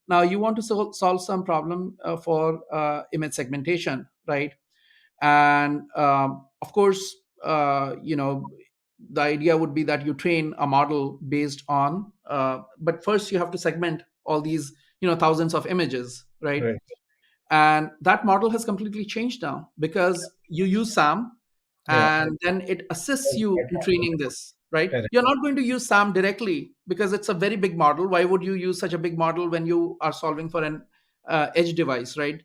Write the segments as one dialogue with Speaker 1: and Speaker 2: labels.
Speaker 1: Now you want to solve some problem for image segmentation, right? And of course, the idea would be that you train a model based on, but first you have to segment all these, thousands of images, right?
Speaker 2: Right.
Speaker 1: And that model has completely changed now because you use SAM,
Speaker 2: Yeah.
Speaker 1: and then it assists you in training this, right?
Speaker 2: Correct.
Speaker 1: You're not going to use SAM directly because it's a very big model. Why would you use such a big model when you are solving for an edge device, right?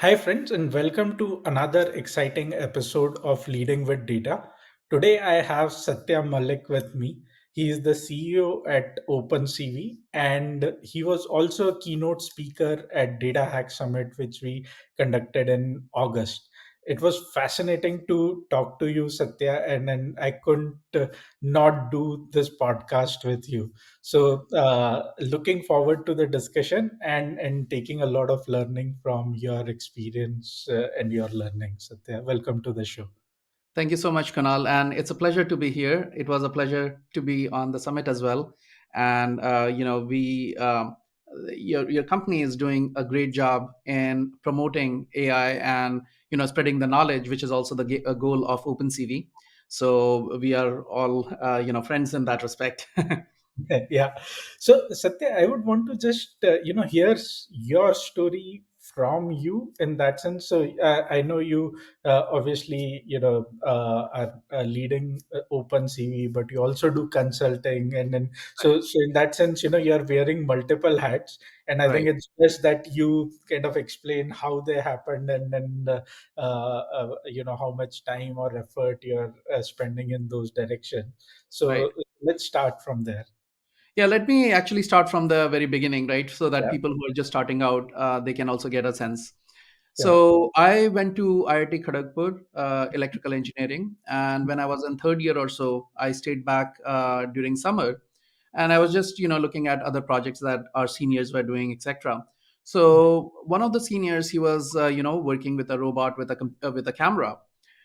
Speaker 2: Hi, friends, and welcome to another exciting episode of Leading with Data. Today, I have Satya Mallick with me. He is the CEO at OpenCV, and he was also a keynote speaker at Data Hack Summit, which we conducted in August. It was fascinating to talk to you, Satya, and then I couldn't not do this podcast with you. So, looking forward to the discussion and taking a lot of learning from your experience and your learning. Satya, welcome to the show.
Speaker 1: Thank you so much, Kunal. And it's a pleasure to be here. It was a pleasure to be on the summit as well. And, your company is doing a great job in promoting AI and, spreading the knowledge, which is also the goal of OpenCV. So we are all, friends in that respect.
Speaker 2: Yeah. So, Satya, I would want to just hear your story from you in that sense. So, I know you obviously are leading Open CV, but you also do consulting, and then so in that sense, you're wearing multiple hats, and I think
Speaker 1: Right,
Speaker 2: it's best that you kind of explain how they happened, and then how much time or effort you're spending in those directions.
Speaker 1: right.
Speaker 2: So, let's start from there.
Speaker 1: Yeah, let me actually start from the very beginning, right? So that
Speaker 2: Yeah.
Speaker 1: people who are just starting out, they can also get a sense.
Speaker 2: Yeah.
Speaker 1: So I went to IIT Kharagpur, electrical engineering, and when I was in third year or so, I stayed back during summer, and I was just looking at other projects that our seniors were doing, etc. So one of the seniors, he was working with a robot with a camera,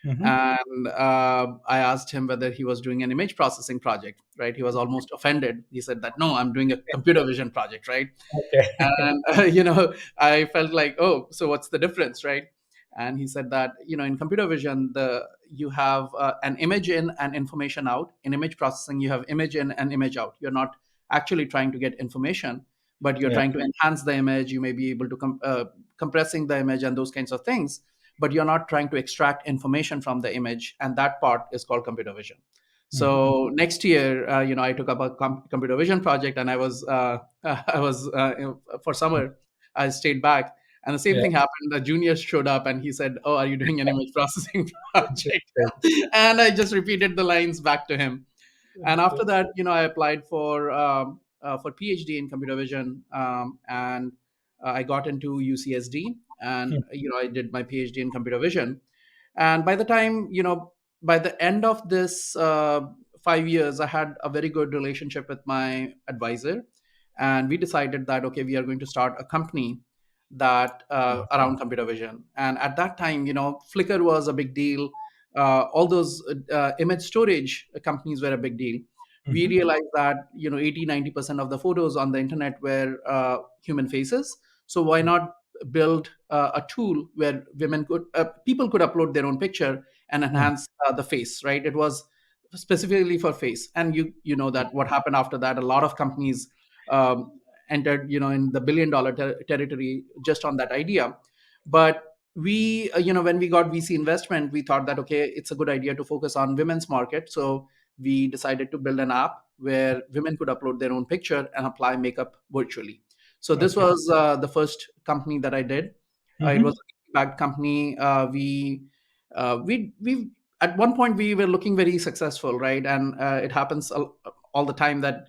Speaker 2: Mm-hmm.
Speaker 1: and I asked him whether he was doing an image processing project. Right, he was almost offended. He said that no, I'm doing a computer vision project, right?
Speaker 2: Okay.
Speaker 1: And I felt like, oh, so what's the difference, right? And he said that in computer vision, the you have an image in and information out. In image processing, you have image in and image out. You're not actually trying to get information, but you're
Speaker 2: Yeah.
Speaker 1: trying to enhance the image. You may be able to compressing the image and those kinds of things, but you're not trying to extract information from the image, and that part is called computer vision.
Speaker 2: Mm-hmm.
Speaker 1: So next year, I took up a computer vision project, and I was I was for summer, I stayed back, and the same
Speaker 2: Yeah.
Speaker 1: thing happened. The junior showed up, and he said, "Oh, are you doing an image processing project?"
Speaker 2: Right.
Speaker 1: And I just repeated the lines back to him. And after that, I applied for PhD in computer vision, and I got into UCSD, and I did my PhD in computer vision. And by the time, by the end of this 5 years, I had a very good relationship with my advisor, and we decided that okay, we are going to start a company that around computer vision. And at that time, Flickr was a big deal. All those image storage companies were a big deal. We
Speaker 2: Mm-hmm.
Speaker 1: realized that 80-90% of the photos on the internet were human faces. So why not build a tool where people could upload their own picture and enhance the face, right? It was specifically for face. And you know that what happened after that, a lot of companies um, entered in the billion-dollar territory just on that idea. But we when we got VC investment, we thought that okay, it's a good idea to focus on women's market. So we decided to build an app where women could upload their own picture and apply makeup virtually. So this
Speaker 2: Okay.
Speaker 1: was the first company that I did. It was
Speaker 2: Mm-hmm.
Speaker 1: a backed company. We at one point we were looking very successful, right? And it happens all the time that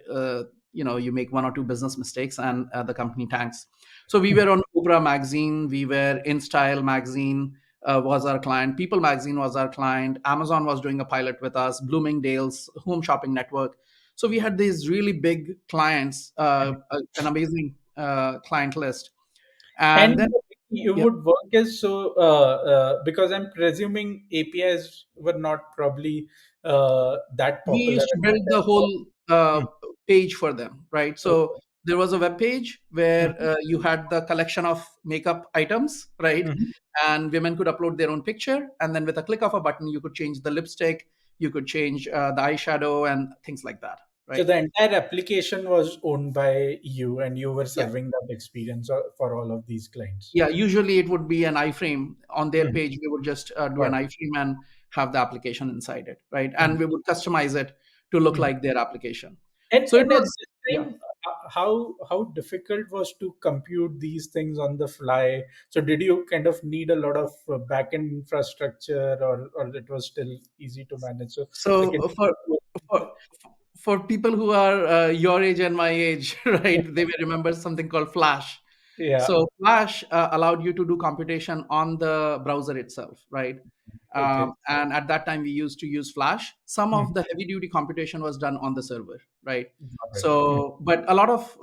Speaker 1: you make one or two business mistakes and the company tanks. So we were on Oprah magazine, we were in Style magazine, was our client. People magazine was our client. Amazon was doing a pilot with us. Bloomingdale's Home Shopping Network. So we had these really big clients, an amazing client list. And
Speaker 2: And
Speaker 1: then
Speaker 2: you
Speaker 1: Yep.
Speaker 2: would work as so because I'm presuming APIs were not probably that
Speaker 1: We
Speaker 2: popular
Speaker 1: used to
Speaker 2: at
Speaker 1: build
Speaker 2: the
Speaker 1: the
Speaker 2: time.
Speaker 1: whole page for them, right? So
Speaker 2: Okay.
Speaker 1: there was a web page where
Speaker 2: Mhm.
Speaker 1: you had the collection of makeup items, right?
Speaker 2: Mhm.
Speaker 1: And women could upload their own picture, and then with a click of a button, you could change the lipstick, you could change the eyeshadow, and things like that,
Speaker 2: So
Speaker 1: right?
Speaker 2: the entire application was owned by you, and you were
Speaker 1: Yeah.
Speaker 2: serving that experience for all of these clients.
Speaker 1: Yeah, usually it would be an iframe on their
Speaker 2: Mhm.
Speaker 1: page. We would just do an
Speaker 2: Got
Speaker 1: iframe and have the application inside it, right?
Speaker 2: it.
Speaker 1: And we would customize it to look
Speaker 2: Mhm.
Speaker 1: like their application.
Speaker 2: And
Speaker 1: So it
Speaker 2: and at
Speaker 1: was,
Speaker 2: this
Speaker 1: yeah.
Speaker 2: time, how difficult was to compute these things on the fly? So did you kind of need a lot of backend infrastructure, or it was still easy to manage? So like
Speaker 1: So
Speaker 2: it,
Speaker 1: for for people who are your age and my age, right? They may remember something called Flash.
Speaker 2: yeah,
Speaker 1: So Flash allowed you to do computation on the browser itself, right?
Speaker 2: okay,
Speaker 1: And at that time, we used to use Flash. Some
Speaker 2: Mhm.
Speaker 1: of the heavy-duty computation was done on the server, right?
Speaker 2: Got it.
Speaker 1: So, but a lot of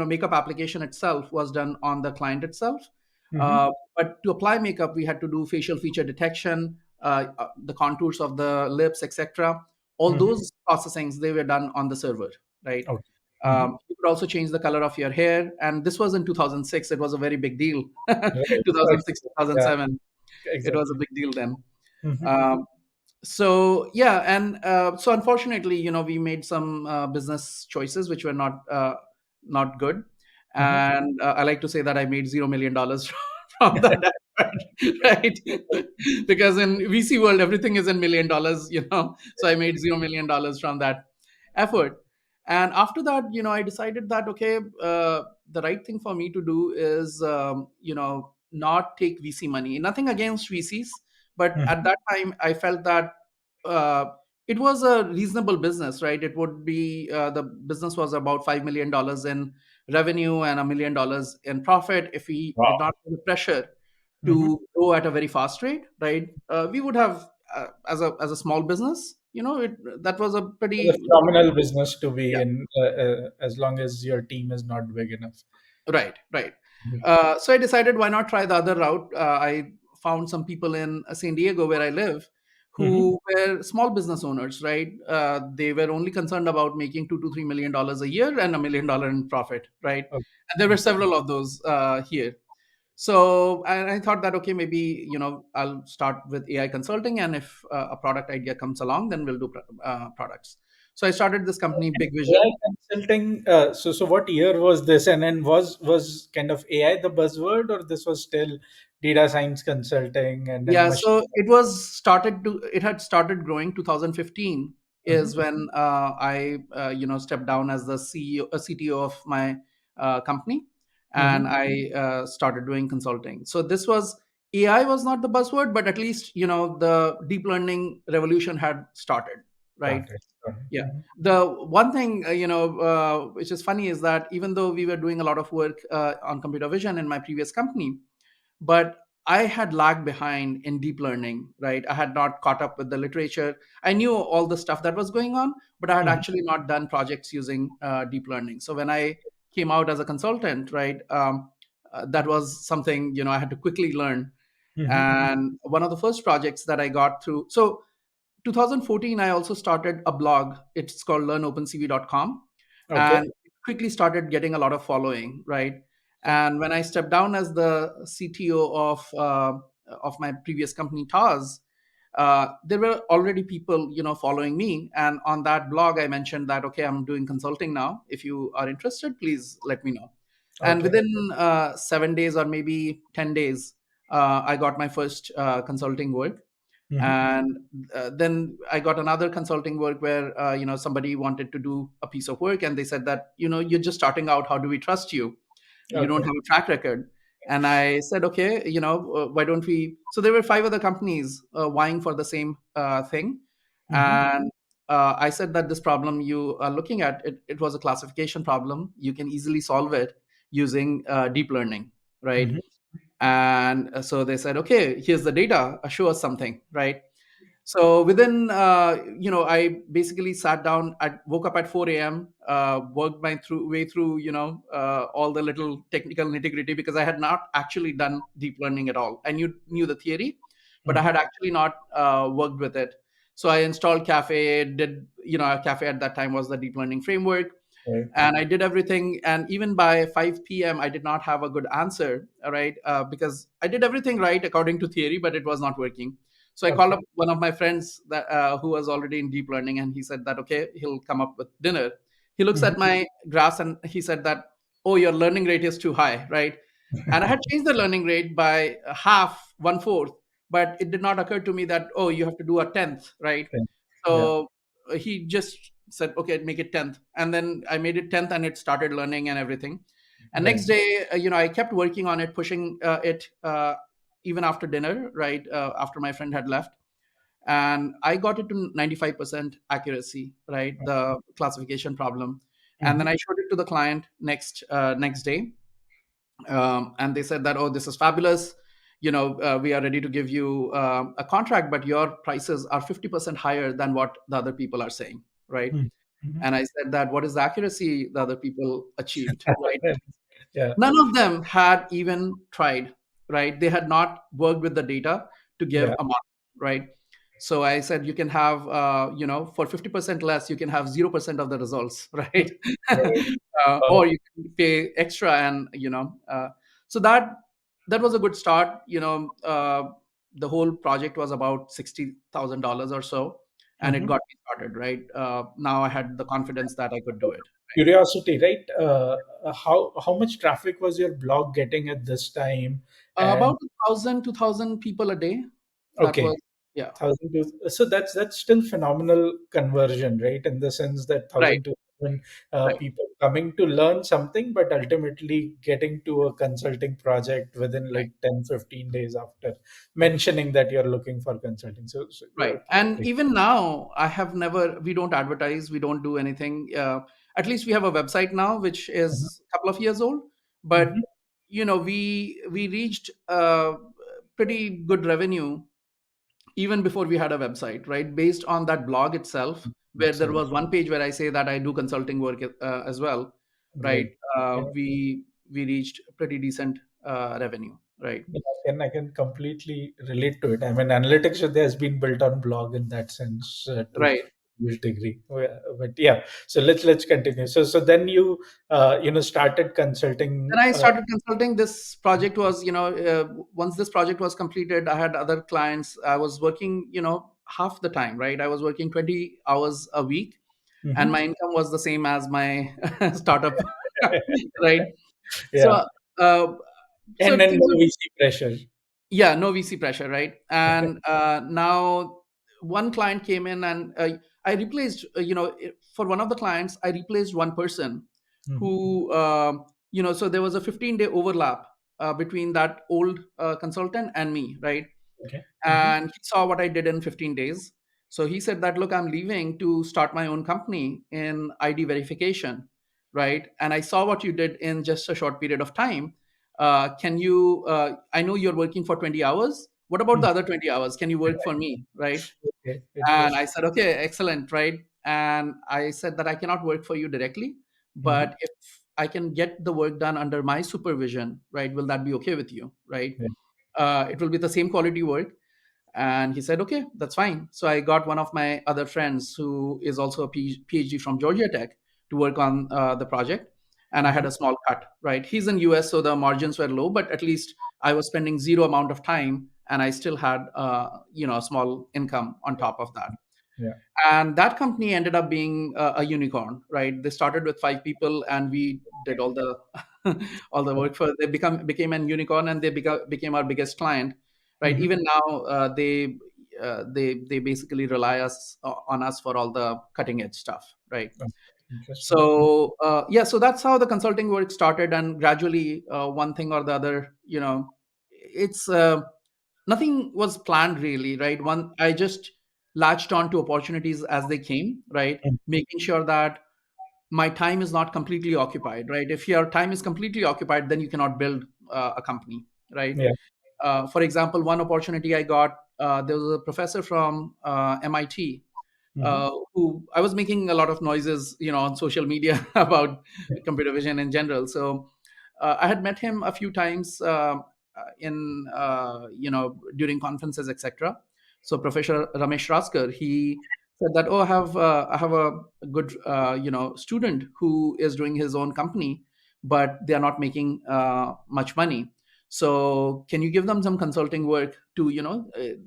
Speaker 1: makeup application itself was done on the client itself.
Speaker 2: Mm-hmm.
Speaker 1: But to apply makeup, we had to do facial feature detection, the contours of the lips, etc. All
Speaker 2: Mm-hmm.
Speaker 1: those processings they were done on the server, right?
Speaker 2: Okay. Mm-hmm.
Speaker 1: You could also change the color of your hair, and this was in 2006. It was a very big deal.
Speaker 2: Right.
Speaker 1: 2006,
Speaker 2: Yeah,
Speaker 1: 2007. It was a
Speaker 2: exactly.
Speaker 1: big deal then.
Speaker 2: Mm-hmm.
Speaker 1: Um, so yeah, and so unfortunately, we made some business choices which were not good,
Speaker 2: Mm-hmm.
Speaker 1: and I like to say that I made $0 million from that effort, right? Because in VC world, everything is in $1 million, so I made $0 million from that effort. And after that, I decided that okay, the right thing for me to do is not take VC money. Nothing against VCs, but
Speaker 2: Mm-hmm.
Speaker 1: at that time I felt that uh, it was a reasonable business, right? It would be the business was about $5 million in revenue and $1 million in profit. If we did
Speaker 2: Wow.
Speaker 1: not have the pressure
Speaker 2: Mm-hmm.
Speaker 1: to grow at a very fast rate, right, we would have as a small business, that was a
Speaker 2: It's
Speaker 1: pretty
Speaker 2: a phenomenal business to be
Speaker 1: yeah.
Speaker 2: in, as long as your team is not big enough.
Speaker 1: Right, right.
Speaker 2: Mhm.
Speaker 1: So I decided why not try the other route. I found some people in San Diego where I live
Speaker 2: Mhm.
Speaker 1: who were small business owners, right? They were only concerned about making $2 to $3 million a year and $1 million in profit, right?
Speaker 2: Okay.
Speaker 1: And there were
Speaker 2: Okay.
Speaker 1: several of those here. So and I thought that okay, maybe I'll start with AI consulting, and if a product idea comes along, then we'll do products. So I started this company,
Speaker 2: And
Speaker 1: Big
Speaker 2: AI
Speaker 1: Vision.
Speaker 2: consulting. So what year was this? And then was kind of AI the buzzword, or this was still data science consulting and then
Speaker 1: Yeah,
Speaker 2: machine?
Speaker 1: so it had started growing. 2015
Speaker 2: Mhm.
Speaker 1: is when I stepped down as the CTO of my company, and
Speaker 2: Mhm.
Speaker 1: I started doing consulting. So this was AI was not the buzzword, but at least the deep learning revolution had started, right?
Speaker 2: Got it. Got it.
Speaker 1: Yeah.
Speaker 2: Mhm.
Speaker 1: The one thing which is funny is that even though we were doing a lot of work on computer vision in my previous company, but I had lagged behind in deep learning, right? I had not caught up with the literature. I knew all the stuff that was going on, but I had
Speaker 2: Mhm.
Speaker 1: actually not done projects using deep learning. So when I came out as a consultant, right, that was something I had to quickly learn.
Speaker 2: Mhm.
Speaker 1: And one of the first projects that I got through, so 2014, I also started a blog. It's called learnopencv.com. And
Speaker 2: Okay.
Speaker 1: it quickly started getting a lot of following, right? And when I stepped down as the CTO of my previous company, Taz, there were already people, following me. And on that blog, I mentioned that, okay, I'm doing consulting now. If you are interested, please let me know. And
Speaker 2: Okay.
Speaker 1: within 7 days or maybe 10 days, I got my first consulting work.
Speaker 2: Mhm.
Speaker 1: And then I got another consulting work where somebody wanted to do a piece of work, and they said that you're just starting out, how do we trust you? You don't
Speaker 2: Okay.
Speaker 1: have a track record. And I said, okay, why don't we? So there were five other companies vying for the same thing.
Speaker 2: Mhm.
Speaker 1: And I said that this problem you are looking at, it was a classification problem. You can easily solve it using deep learning, right?
Speaker 2: Mhm.
Speaker 1: And so they said, okay, here's the data, show us something, right? So within, I basically sat down. I woke up at 4 a.m. Worked my way through, all the little technical nitty gritty, because I had not actually done deep learning at all. I knew the theory, but I
Speaker 2: Hmm.
Speaker 1: had actually not worked with it. So I installed Cafe. Did Cafe at that time was the deep learning framework,
Speaker 2: Right.
Speaker 1: and I did everything. And even by 5 p.m., I did not have a good answer, all right, because I did everything right according to theory, but it was not working. So I called
Speaker 2: Okay.
Speaker 1: up one of my friends that who was already in deep learning, and he said that okay, he'll come up with dinner. He looks
Speaker 2: Hmm.
Speaker 1: at my graphs and he said that, oh, your learning rate is too high, right? And I had changed the learning rate by half, one fourth, but it did not occur to me that, oh, you have to do a tenth, right?
Speaker 2: Okay. Yeah.
Speaker 1: So he just said, okay, make it tenth, and then I made it tenth, and it started learning and everything. And next
Speaker 2: Right.
Speaker 1: day, I kept working on it, pushing it even after dinner, right? After my friend had left, and I got it to 95% accuracy, right? The classification problem, and then
Speaker 2: Hmm.
Speaker 1: I showed it to the client next day, and they said that, oh, this is fabulous. We are ready to give you a contract, but your prices are 50% higher than what the other people are saying, right?
Speaker 2: Hmm.
Speaker 1: And I said that, what is the accuracy the other people achieved, right?
Speaker 2: Yeah.
Speaker 1: None of them had even tried, right? They had not worked with the data to give
Speaker 2: Yeah.
Speaker 1: a mark, right? So I said, you can have, for 50% less, you can have 0% of the results, right?
Speaker 2: Right.
Speaker 1: Or you can pay extra, and so that was a good start. The whole project was about $60,000 or so, and it
Speaker 2: Hmm.
Speaker 1: got me started, right? Now I had the confidence that I could do it.
Speaker 2: Curiosity, right? How much traffic was your blog getting at this time? And
Speaker 1: About 1,000, 2,000 people a day. That
Speaker 2: okay,
Speaker 1: was, yeah,
Speaker 2: thousand to, so that's still phenomenal conversion, right? In the sense that
Speaker 1: right,
Speaker 2: 1,000 to 2,000
Speaker 1: right,
Speaker 2: people coming to learn something, but ultimately getting to a consulting project within
Speaker 1: right,
Speaker 2: like 10-15 days after mentioning that you're looking for consulting. So yeah,
Speaker 1: right. And even now, we don't advertise, we don't do anything. At least we have a website now, which
Speaker 2: mhm,
Speaker 1: is a couple of years old, but
Speaker 2: mhm,
Speaker 1: we reached pretty good revenue even before we had a website, right? Based on that blog itself, where there
Speaker 2: excellent,
Speaker 1: was one page where I say that I do consulting work as well, right?
Speaker 2: great. Yeah.
Speaker 1: We reached pretty decent revenue, right?
Speaker 2: Yeah, I can completely relate to it. I mean, analytics has been built on blog in that sense to
Speaker 1: Right.
Speaker 2: a huge degree. But yeah, so let's continue. So then you started
Speaker 1: Then
Speaker 2: consulting.
Speaker 1: I started consulting. This project was, once this project was completed, I had other clients. I was working, half the time, right? I was working 20 hours a week, and
Speaker 2: Mhm.
Speaker 1: my income was the same as my startup, right?
Speaker 2: Yeah,
Speaker 1: So, uh,
Speaker 2: and
Speaker 1: so
Speaker 2: then
Speaker 1: things
Speaker 2: no VC pressure.
Speaker 1: yeah, no VC pressure, right? And now one client came in, and I replaced, for one of the clients, I replaced one person
Speaker 2: Mhm.
Speaker 1: who, so there was a 15-day overlap between that old consultant and me, right?
Speaker 2: Okay. Hmm.
Speaker 1: And he saw what I did in 15 days. So he said that, look, I'm leaving to start my own company in ID verification, right? And I saw what you did in just a short period of time. Can you, I know you're working for 20 hours. What about the other 20 hours? Can you work for me, right?
Speaker 2: Okay,
Speaker 1: And I
Speaker 2: interesting.
Speaker 1: said, okay, excellent, right? And I said that I cannot work for you directly,
Speaker 2: Hmm.
Speaker 1: but if I can get the work done under my supervision, right, will that be okay with you, right?
Speaker 2: Yeah.
Speaker 1: It will be the same quality work. And he said, okay, that's fine. So I got one of my other friends who is also a PhD from Georgia Tech to work on the project. And I had
Speaker 2: Hmm.
Speaker 1: a small cut, right? He's in US, so the margins were low, but at least I was spending zero amount of time, and I still had, a small income on top of that.
Speaker 2: Yeah.
Speaker 1: And that company ended up being a unicorn, right? They started with 5 people, and we did all the all the work for. They became an unicorn, and they became our biggest client, right?
Speaker 2: Hmm.
Speaker 1: Even now, they basically rely on us for all the cutting edge stuff, right?
Speaker 2: Interesting.
Speaker 1: So yeah, so that's how the consulting work started, and gradually, one thing or the other, it's nothing was planned really, right? One, I just latched on to opportunities as they came, right?
Speaker 2: Mhm.
Speaker 1: Making sure that my time is not completely occupied, right? If your time is completely occupied, then you cannot build a company, right?
Speaker 2: Yeah.
Speaker 1: For example, one opportunity I got, there was a professor from MIT
Speaker 2: Hmm.
Speaker 1: who I was making a lot of noises, on social media about computer vision in general. So I had met him a few times in during conferences, etc. So Professor Ramesh Raskar, he said that, oh, I have a good student who is doing his own company, but they are not making much money. So can you give them some consulting work to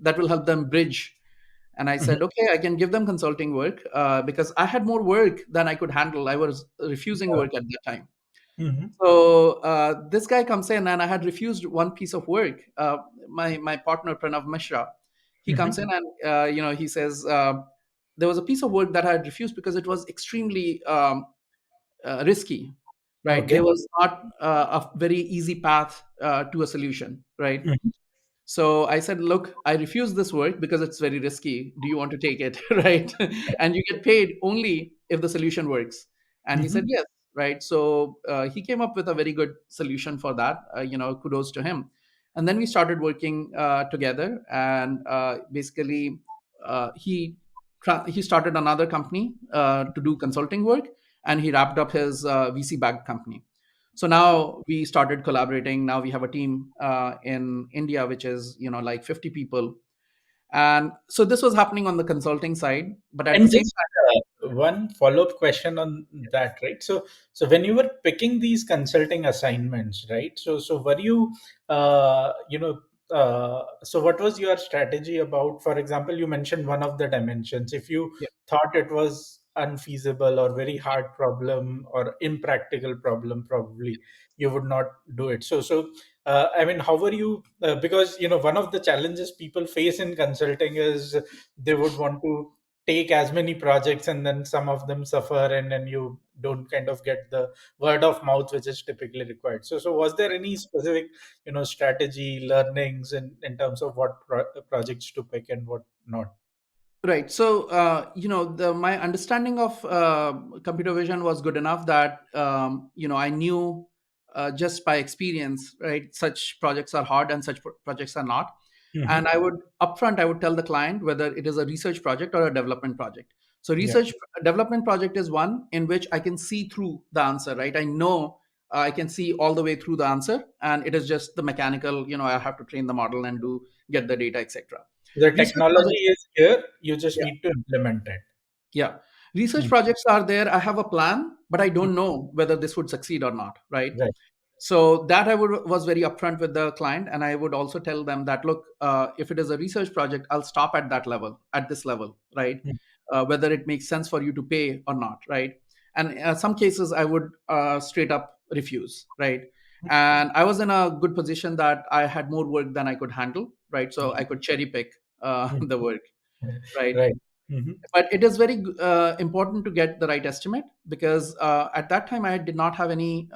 Speaker 1: that will help them bridge. And I
Speaker 2: Hmm.
Speaker 1: said, okay, I can give them consulting work because I had more work than I could handle. I was refusing work at that time.
Speaker 2: Hmm.
Speaker 1: So this guy comes in, and I had refused one piece of work. My partner Pranav Mishra, he comes
Speaker 2: Hmm.
Speaker 1: in, and he says there was a piece of work that I had refused because it was extremely risky. Right,
Speaker 2: Okay.
Speaker 1: there was not a very easy path to a solution. Right,
Speaker 2: Hmm.
Speaker 1: so I said, look, I refuse this work because it's very risky. Do you want to take it? Right. And you get paid only if the solution works. And he said,
Speaker 2: Hmm.
Speaker 1: yes. Right. So he came up with a very good solution for that. Kudos to him. And then we started working together. And basically, he started another company to do consulting work, and he wrapped up his VC backed company. So now we started collaborating. Now we have a team in India which is like 50 people. And so this was happening on the consulting side, but at the
Speaker 2: And
Speaker 1: same
Speaker 2: just
Speaker 1: time.
Speaker 2: one follow-up question on that, right? So when you were picking these consulting assignments, right? So were you, so what was your strategy about? For example, you mentioned one of the dimensions. If you
Speaker 1: Yeah.
Speaker 2: thought it was unfeasible or very hard problem or impractical problem, probably you would not do it. So I mean, how were you? Because one of the challenges people face in consulting is they would want to take as many projects and then some of them suffer and then you don't kind of get the word of mouth which is typically required. So was there any specific strategy learnings in terms of what projects to pick and what not?
Speaker 1: Right. So, the my understanding of computer vision was good enough that I knew just by experience, right? Such projects are hard, and such projects are not. And
Speaker 2: Hmm.
Speaker 1: I would upfront, I would tell the client whether it is a research project or a development project. So,
Speaker 2: Yeah,
Speaker 1: research development project is one in which I can see through the answer, right? I know I can see all the way through the answer, and it is just the mechanical. I have to train the model and do get the data, etc.
Speaker 2: the
Speaker 1: Research
Speaker 2: technology
Speaker 1: projects.
Speaker 2: is here, you just need to implement it.
Speaker 1: Yeah. Research
Speaker 2: Mhm.
Speaker 1: projects are there. I have a plan, but I don't know whether this would succeed or not, right?
Speaker 2: Right.
Speaker 1: So that I would was very upfront with the client, and I would also tell them that, look, if it is a research project, I'll stop at that level, at this level, right?
Speaker 2: Mhm.
Speaker 1: Whether it makes sense for you to pay or not, right? And some cases I would straight up refuse, right? And I was in a good position that I had more work than I could handle, right? So I could cherry pick
Speaker 2: Mhm.
Speaker 1: the work, right?
Speaker 2: Right. Hmm.
Speaker 1: But it is very important to get the right estimate, because at that time I did not have any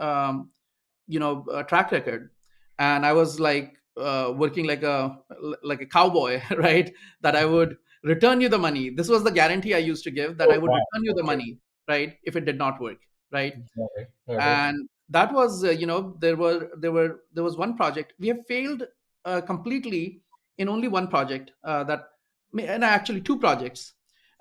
Speaker 1: track record, and I was like working like a cowboy right, that I would return you the money. This was the guarantee I used to give, that I
Speaker 2: Oh
Speaker 1: would
Speaker 2: wow.
Speaker 1: return you the
Speaker 2: Okay.
Speaker 1: money, right, if it did not work, right.
Speaker 2: Got it. Got it.
Speaker 1: And that was there was one project we have failed completely in only one project, and actually two projects.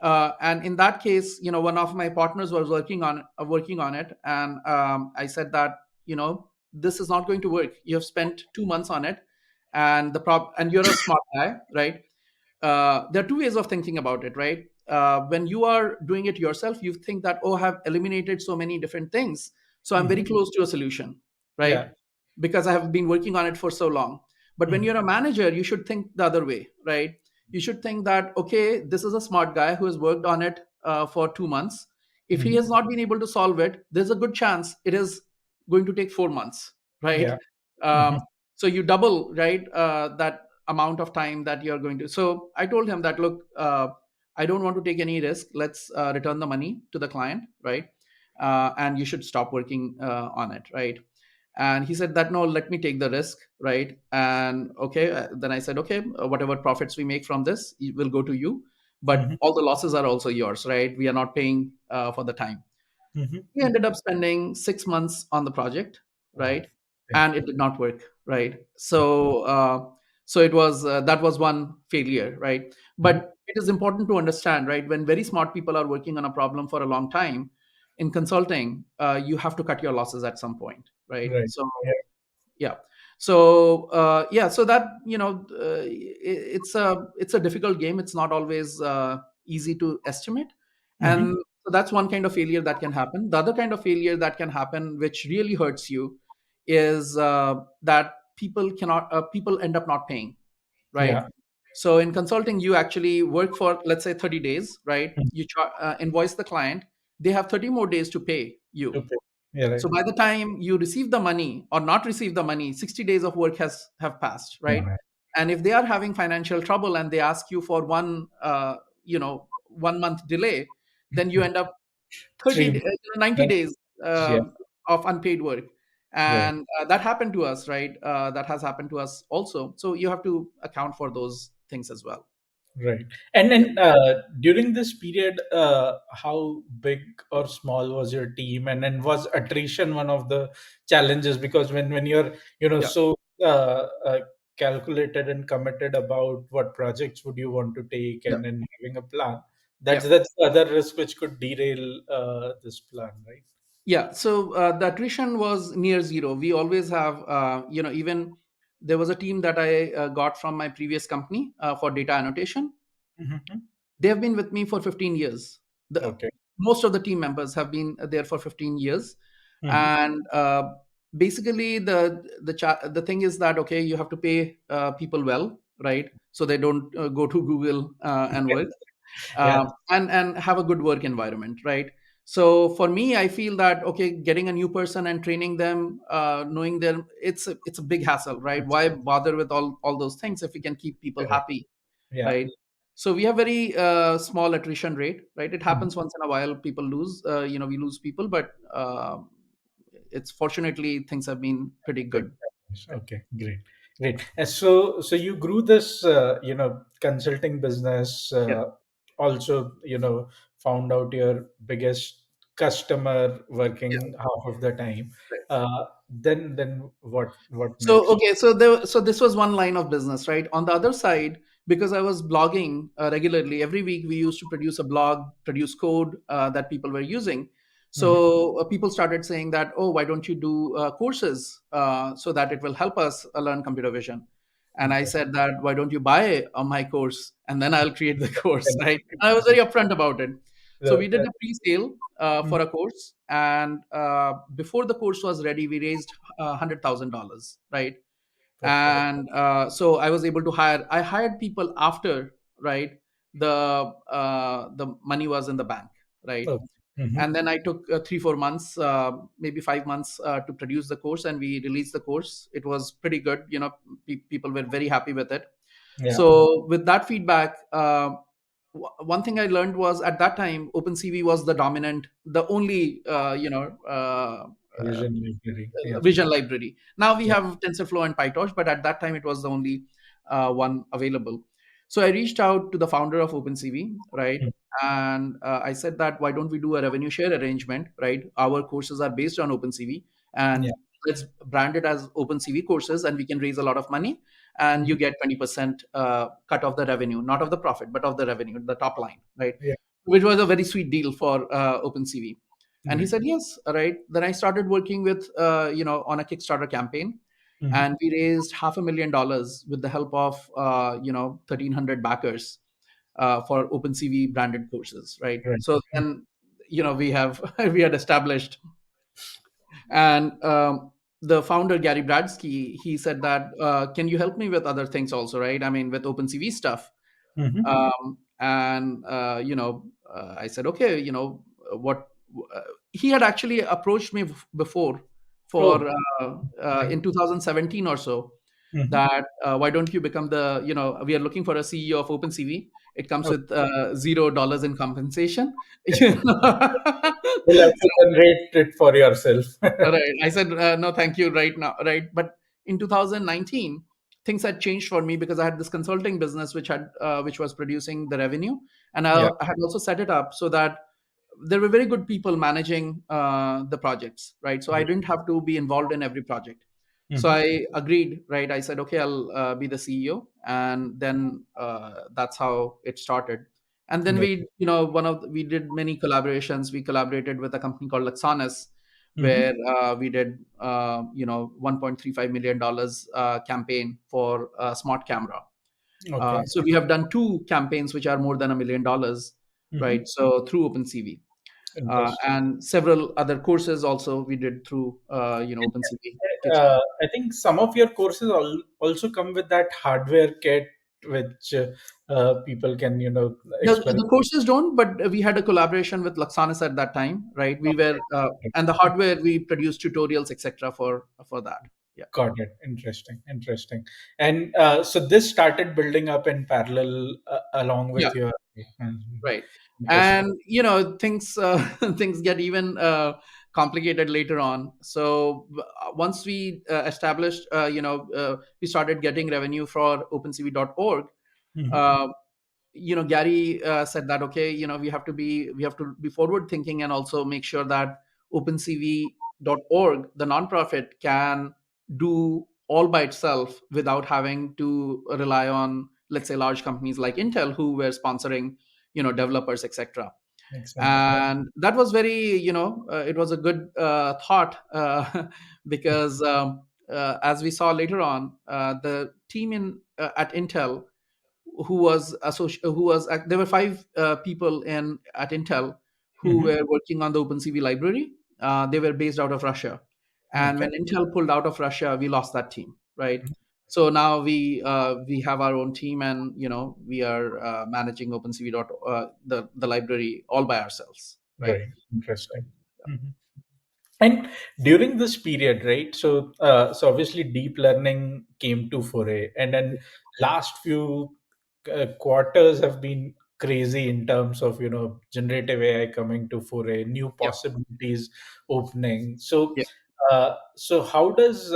Speaker 1: And in that case, one of my partners was working on it, and I said that, this is not going to work. You have spent 2 months on it, and and you're a smart guy, right. There are two ways of thinking about it, right? When you are doing it yourself, you think that, oh, I have eliminated so many different things, so I'm very
Speaker 2: Hmm.
Speaker 1: close to a solution, right?
Speaker 2: Yeah.
Speaker 1: Because I have been working on it for so long. But when
Speaker 2: Hmm.
Speaker 1: you're a manager, you should think the other way, right? You should think that, okay, this is a smart guy who has worked on it for 2 months. If he
Speaker 2: Hmm.
Speaker 1: has not been able to solve it, there's a good chance it is going to take 4 months, right?
Speaker 2: Yeah. Hmm.
Speaker 1: Um, so you double, right, that amount of time that you're going to. So I told him that, look, I don't want to take any risk. Let's return the money to the client, right? And you should stop working on it, right? And he said that, no, let me take the risk, right? And okay, then I said, okay, whatever profits we make from this will go to you, but
Speaker 2: Hmm.
Speaker 1: all the losses are also yours, right? We are not paying for the time. We
Speaker 2: Hmm.
Speaker 1: ended up spending 6 months on the project,
Speaker 2: Wow.
Speaker 1: right?
Speaker 2: Yeah.
Speaker 1: And it did not work, right? So So it was that was one failure, right?
Speaker 2: Mhm.
Speaker 1: But it is important to understand, right, when very smart people are working on a problem for a long time in consulting, you have to cut your losses at some point, right?
Speaker 2: Right.
Speaker 1: So
Speaker 2: Yeah.
Speaker 1: yeah. So yeah, so that, it's a difficult game. It's not always easy to estimate.
Speaker 2: Hmm.
Speaker 1: And so that's one kind of failure that can happen. The other kind of failure that can happen, which really hurts you, is that people end up not paying, right?
Speaker 2: Yeah.
Speaker 1: So in consulting, you actually work for, let's say, 30 days, right?
Speaker 2: Mhm.
Speaker 1: Invoice the client. They have 30 more days to pay you.
Speaker 2: Okay. Yeah. Right.
Speaker 1: So by the time you receive the money or not receive the money, 60 days of work has have passed, right?
Speaker 2: Right.
Speaker 1: And if they are having financial trouble and they ask you for 1 month delay, then you end up 30
Speaker 2: 3 months.
Speaker 1: 90
Speaker 2: Right.
Speaker 1: days
Speaker 2: Yeah.
Speaker 1: of unpaid work.
Speaker 2: Right.
Speaker 1: And that happened to us, right? That has happened to us also. So you have to account for those things as well.
Speaker 2: Right. And
Speaker 1: Yeah,
Speaker 2: then during this period, how big or small was your team? And then was attrition one of the challenges? Because when you're
Speaker 1: yeah,
Speaker 2: so calculated and committed about what projects would you want to take,
Speaker 1: yeah,
Speaker 2: and then having a plan,
Speaker 1: yeah.
Speaker 2: that's the other risk which could derail this plan, right?
Speaker 1: Yeah, so the attrition was near zero. We always have, even there was a team that I got from my previous company for data annotation.
Speaker 2: Hmm.
Speaker 1: They have been with me for 15 years.
Speaker 2: Okay.
Speaker 1: Most of the team members have been there for 15 years.
Speaker 2: Hmm.
Speaker 1: And basically, the thing is that, okay, you have to pay people well, right? So they don't go to Google and work,
Speaker 2: Yeah.
Speaker 1: and have a good work environment, right? So for me, I feel that, okay, getting a new person and training them, knowing them, it's a big hassle, right? Why bother with all those things if we can keep people
Speaker 2: Correct.
Speaker 1: happy,
Speaker 2: Yeah.
Speaker 1: right? So we have very small attrition rate, right? It
Speaker 2: Mhm.
Speaker 1: happens once in a while. People lose, we lose people, but it's fortunately things have been pretty
Speaker 2: Good.
Speaker 1: good. Right?
Speaker 2: Okay, great, great. And so you grew this, consulting business.
Speaker 1: Yeah,
Speaker 2: Also, found out your biggest customer
Speaker 1: yeah.
Speaker 2: working half of the time.
Speaker 1: Right.
Speaker 2: Then what
Speaker 1: So
Speaker 2: next?
Speaker 1: okay, so this was one line of business, right? On the other side, because I was blogging regularly, every week we used to produce a blog, produce code that people were using.
Speaker 2: Hmm.
Speaker 1: So people started saying that, oh, why don't you do courses so that it will help us learn computer vision? And I
Speaker 2: Okay.
Speaker 1: said that, why don't you buy my course and then I'll create the course,
Speaker 2: And
Speaker 1: right? And I was very upfront about it. So we did
Speaker 2: the,
Speaker 1: a pre-sale
Speaker 2: mm,
Speaker 1: for a course, and before the course was ready, we raised $100,000, right?
Speaker 2: okay.
Speaker 1: And so I was able to hire. I hired people after, right, the money was in the bank, right?
Speaker 2: Oh, hmm.
Speaker 1: And then I took 3 4 months, maybe 5 months, to produce the course, and we released the course. It was pretty good. People were very happy with it.
Speaker 2: Yeah.
Speaker 1: So with that feedback, one thing I learned was, at that time, OpenCV was the only
Speaker 2: Vision library. Yeah.
Speaker 1: vision library. Now we
Speaker 2: Yeah.
Speaker 1: have TensorFlow and PyTorch, but at that time it was the only one available. So I reached out to the founder of OpenCV, right?
Speaker 2: Mm.
Speaker 1: And I said that, why don't we do a revenue share arrangement, right? Our courses are based on OpenCV,
Speaker 2: Yeah.
Speaker 1: and let's brand it as OpenCV courses, and we can raise a lot of money, and you
Speaker 2: Mhm.
Speaker 1: get 20% cut of the revenue, not of the profit, but of the revenue, the top line, right?
Speaker 2: Yeah.
Speaker 1: Which was a very sweet deal for OpenCV. And he
Speaker 2: Right.
Speaker 1: said, yes, right. Then I started working with, on a Kickstarter campaign,
Speaker 2: Hmm.
Speaker 1: and we raised $500,000 with the help of, 1,300 backers for OpenCV branded courses, right?
Speaker 2: Right.
Speaker 1: So then, we have we had established, and the founder Gary Bradsky, he said that, can you help me with other things also, right? I mean, with OpenCV stuff.
Speaker 2: Hmm.
Speaker 1: And I said, okay, what he had actually approached me before for
Speaker 2: Oh.
Speaker 1: in 2017 or so,
Speaker 2: Mhm.
Speaker 1: that, why don't you become we are looking for a CEO of OpenCV. It comes
Speaker 2: Oh,
Speaker 1: with $0 in compensation. You know?
Speaker 2: you'll have to generate it for yourself.
Speaker 1: Right. I said, no, thank you right now. Right. But in 2019, things had changed for me, because I had this consulting business which was producing the revenue. And
Speaker 2: Yeah.
Speaker 1: I had also set it up so that there were very good people managing the projects. Right. So I didn't have to be involved in every project. So
Speaker 2: Mhm.
Speaker 1: I agreed, right? I said, okay, I'll be the CEO, and then that's how it started. And then
Speaker 2: Right.
Speaker 1: we did many collaborations. We collaborated with a company called Luxonis, where
Speaker 2: Mhm.
Speaker 1: we did 1.35 million dollars campaign for a smart camera.
Speaker 2: Okay.
Speaker 1: So we have done two campaigns which are more than $1 million, right?
Speaker 2: Mhm.
Speaker 1: So through OpenCV,
Speaker 2: Interesting.
Speaker 1: and several other courses also we did through OpenCV teaching.
Speaker 2: I think some of your courses also come with that hardware kit, which people can, experiment.
Speaker 1: The courses don't, but we had a collaboration with Luxanis at that time, right? We were and the hardware we produced tutorials, etc. for that. Yeah,
Speaker 2: Got it. Interesting. Interesting. And so this started building up in parallel along
Speaker 1: yeah,
Speaker 2: with your.
Speaker 1: right.
Speaker 2: Interesting.
Speaker 1: And things things get even complicated later on. So once we established, we started getting revenue for OpenCV.org.
Speaker 2: Hmm.
Speaker 1: Gary said that, okay, we have to be forward thinking and also make sure that OpenCV.org, the nonprofit, can do all by itself without having to rely on, let's say, large companies like Intel who were sponsoring developers, etc.
Speaker 2: Makes sense.
Speaker 1: And that was very, it was a good thought, because as we saw later on, the team in at Intel, there were five people in at Intel who
Speaker 2: Hmm.
Speaker 1: were working on the OpenCV library. They were based out of Russia, and
Speaker 2: Okay.
Speaker 1: when Intel pulled out of Russia, we lost that team, right? So now we have our own team, and we are managing OpenCV the library all by ourselves, right?
Speaker 2: Right. Interesting. Mhm. And during this period, right? So obviously deep learning came to foray, and then last few quarters have been crazy in terms of generative AI coming to foray, new
Speaker 1: Yeah,
Speaker 2: possibilities opening. So,
Speaker 1: yeah,
Speaker 2: so how does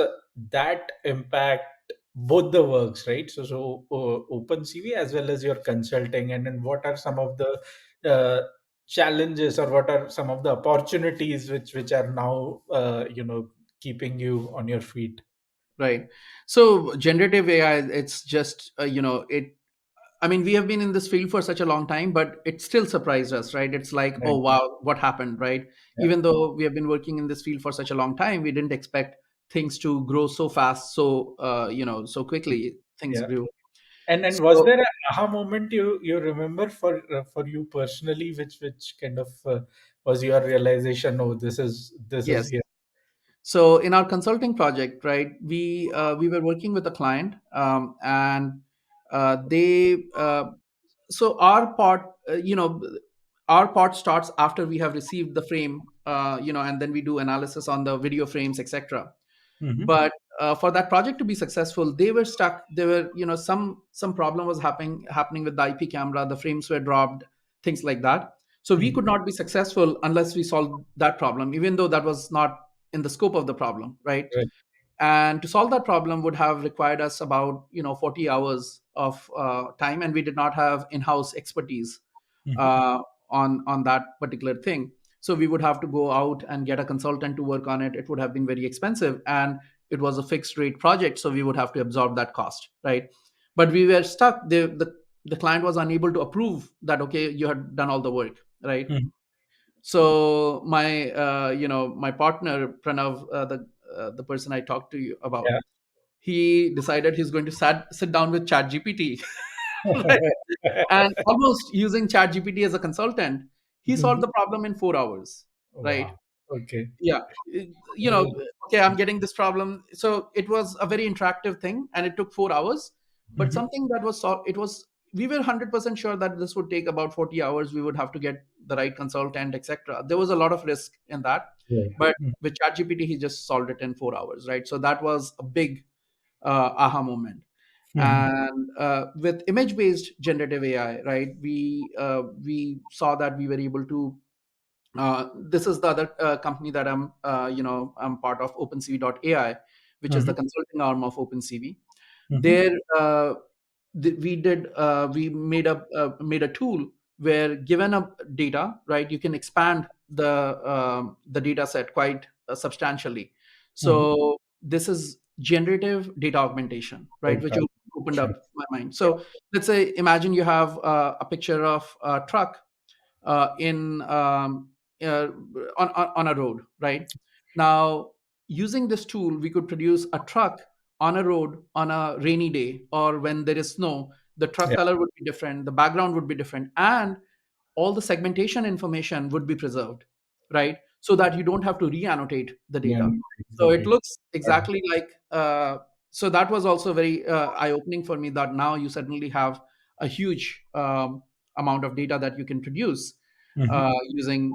Speaker 2: that impact both the works, right? So OpenCV as well as your consulting, and then what are some of the challenges, or what are some of the opportunities which are now keeping you on your feet?
Speaker 1: right. So generative AI, it's just it. I mean, we have been in this field for such a long time, but it still surprised us, right? It's like, oh
Speaker 2: Right.
Speaker 1: wow, what happened, right?
Speaker 2: Yeah.
Speaker 1: Even though we have been working in this field for such a long time, we didn't expect things to grow so fast, so quickly. Things
Speaker 2: Yeah.
Speaker 1: grew.
Speaker 2: And was
Speaker 1: So
Speaker 2: there a aha moment you remember for you personally, which kind of was your realization? Oh, this is
Speaker 1: yes.
Speaker 2: here.
Speaker 1: So in our consulting project, right, we were working with a client, and they so our part starts after we have received the frame, and then we do analysis on the video frames, etc.
Speaker 2: Hmm.
Speaker 1: But for that project to be successful, they were stuck. There were, some problem was happening with the IP camera. The frames were dropped, things like that. So we
Speaker 2: Hmm.
Speaker 1: could not be successful unless we solved that problem, even though that was not in the scope of the problem, right?
Speaker 2: Right.
Speaker 1: And to solve that problem would have required us about 40 hours of time, and we did not have in-house expertise
Speaker 2: Hmm.
Speaker 1: uh, on that particular thing. So we would have to go out and get a consultant to work on it. It would have been very expensive, and it was a fixed rate project, so we would have to absorb that cost, right? But we were stuck. The client was unable to approve that, okay, you had done all the work, right?
Speaker 2: Hmm.
Speaker 1: So my partner Pranav, the person I talked to you about,
Speaker 2: Yeah.
Speaker 1: he decided he's going to sit down with ChatGPT, right? And almost using ChatGPT as a consultant, he solved
Speaker 2: Mhm.
Speaker 1: the problem in 4 hours, right?
Speaker 2: Wow. Okay.
Speaker 1: Yeah.
Speaker 2: Uh,
Speaker 1: Okay, I'm getting this problem. So it was a very interactive thing, and it took 4 hours. But
Speaker 2: mhm.
Speaker 1: something that was solved, we were 100% sure that this would take about 40 hours. We would have to get the right consultant, etc. There was a lot of risk in that.
Speaker 2: Right.
Speaker 1: But
Speaker 2: Mhm.
Speaker 1: with ChatGPT, he just solved it in 4 hours, right? So that was a big aha moment.
Speaker 2: Mhm.
Speaker 1: And with image-based generative AI, right, we saw that we were able to. This is the other company that I'm part of, OpenCV.ai, which is the
Speaker 2: Mhm.
Speaker 1: consulting arm of OpenCV.
Speaker 2: Mhm.
Speaker 1: There, we made a tool where, given a data, right, you can expand the data set quite substantially.
Speaker 2: Mhm.
Speaker 1: So this is generative data augmentation, right? Which
Speaker 2: Data
Speaker 1: opened
Speaker 2: collection.
Speaker 1: up my mind.
Speaker 2: Yeah.
Speaker 1: So let's say, imagine you have a picture of a truck in uh, on a road, right? Now, using this tool, we could produce a truck on a road on a rainy day or when there is snow. The truck
Speaker 2: Yeah.
Speaker 1: color would be different, the background would be different, and all the segmentation information would be preserved, right? So that you don't have to re-annotate the
Speaker 2: Yeah.
Speaker 1: data.
Speaker 2: The
Speaker 1: So it
Speaker 2: data.
Speaker 1: looks exactly like. So that was also very eye-opening for me, that now you suddenly have a huge amount of data that you can produce
Speaker 2: Mhm.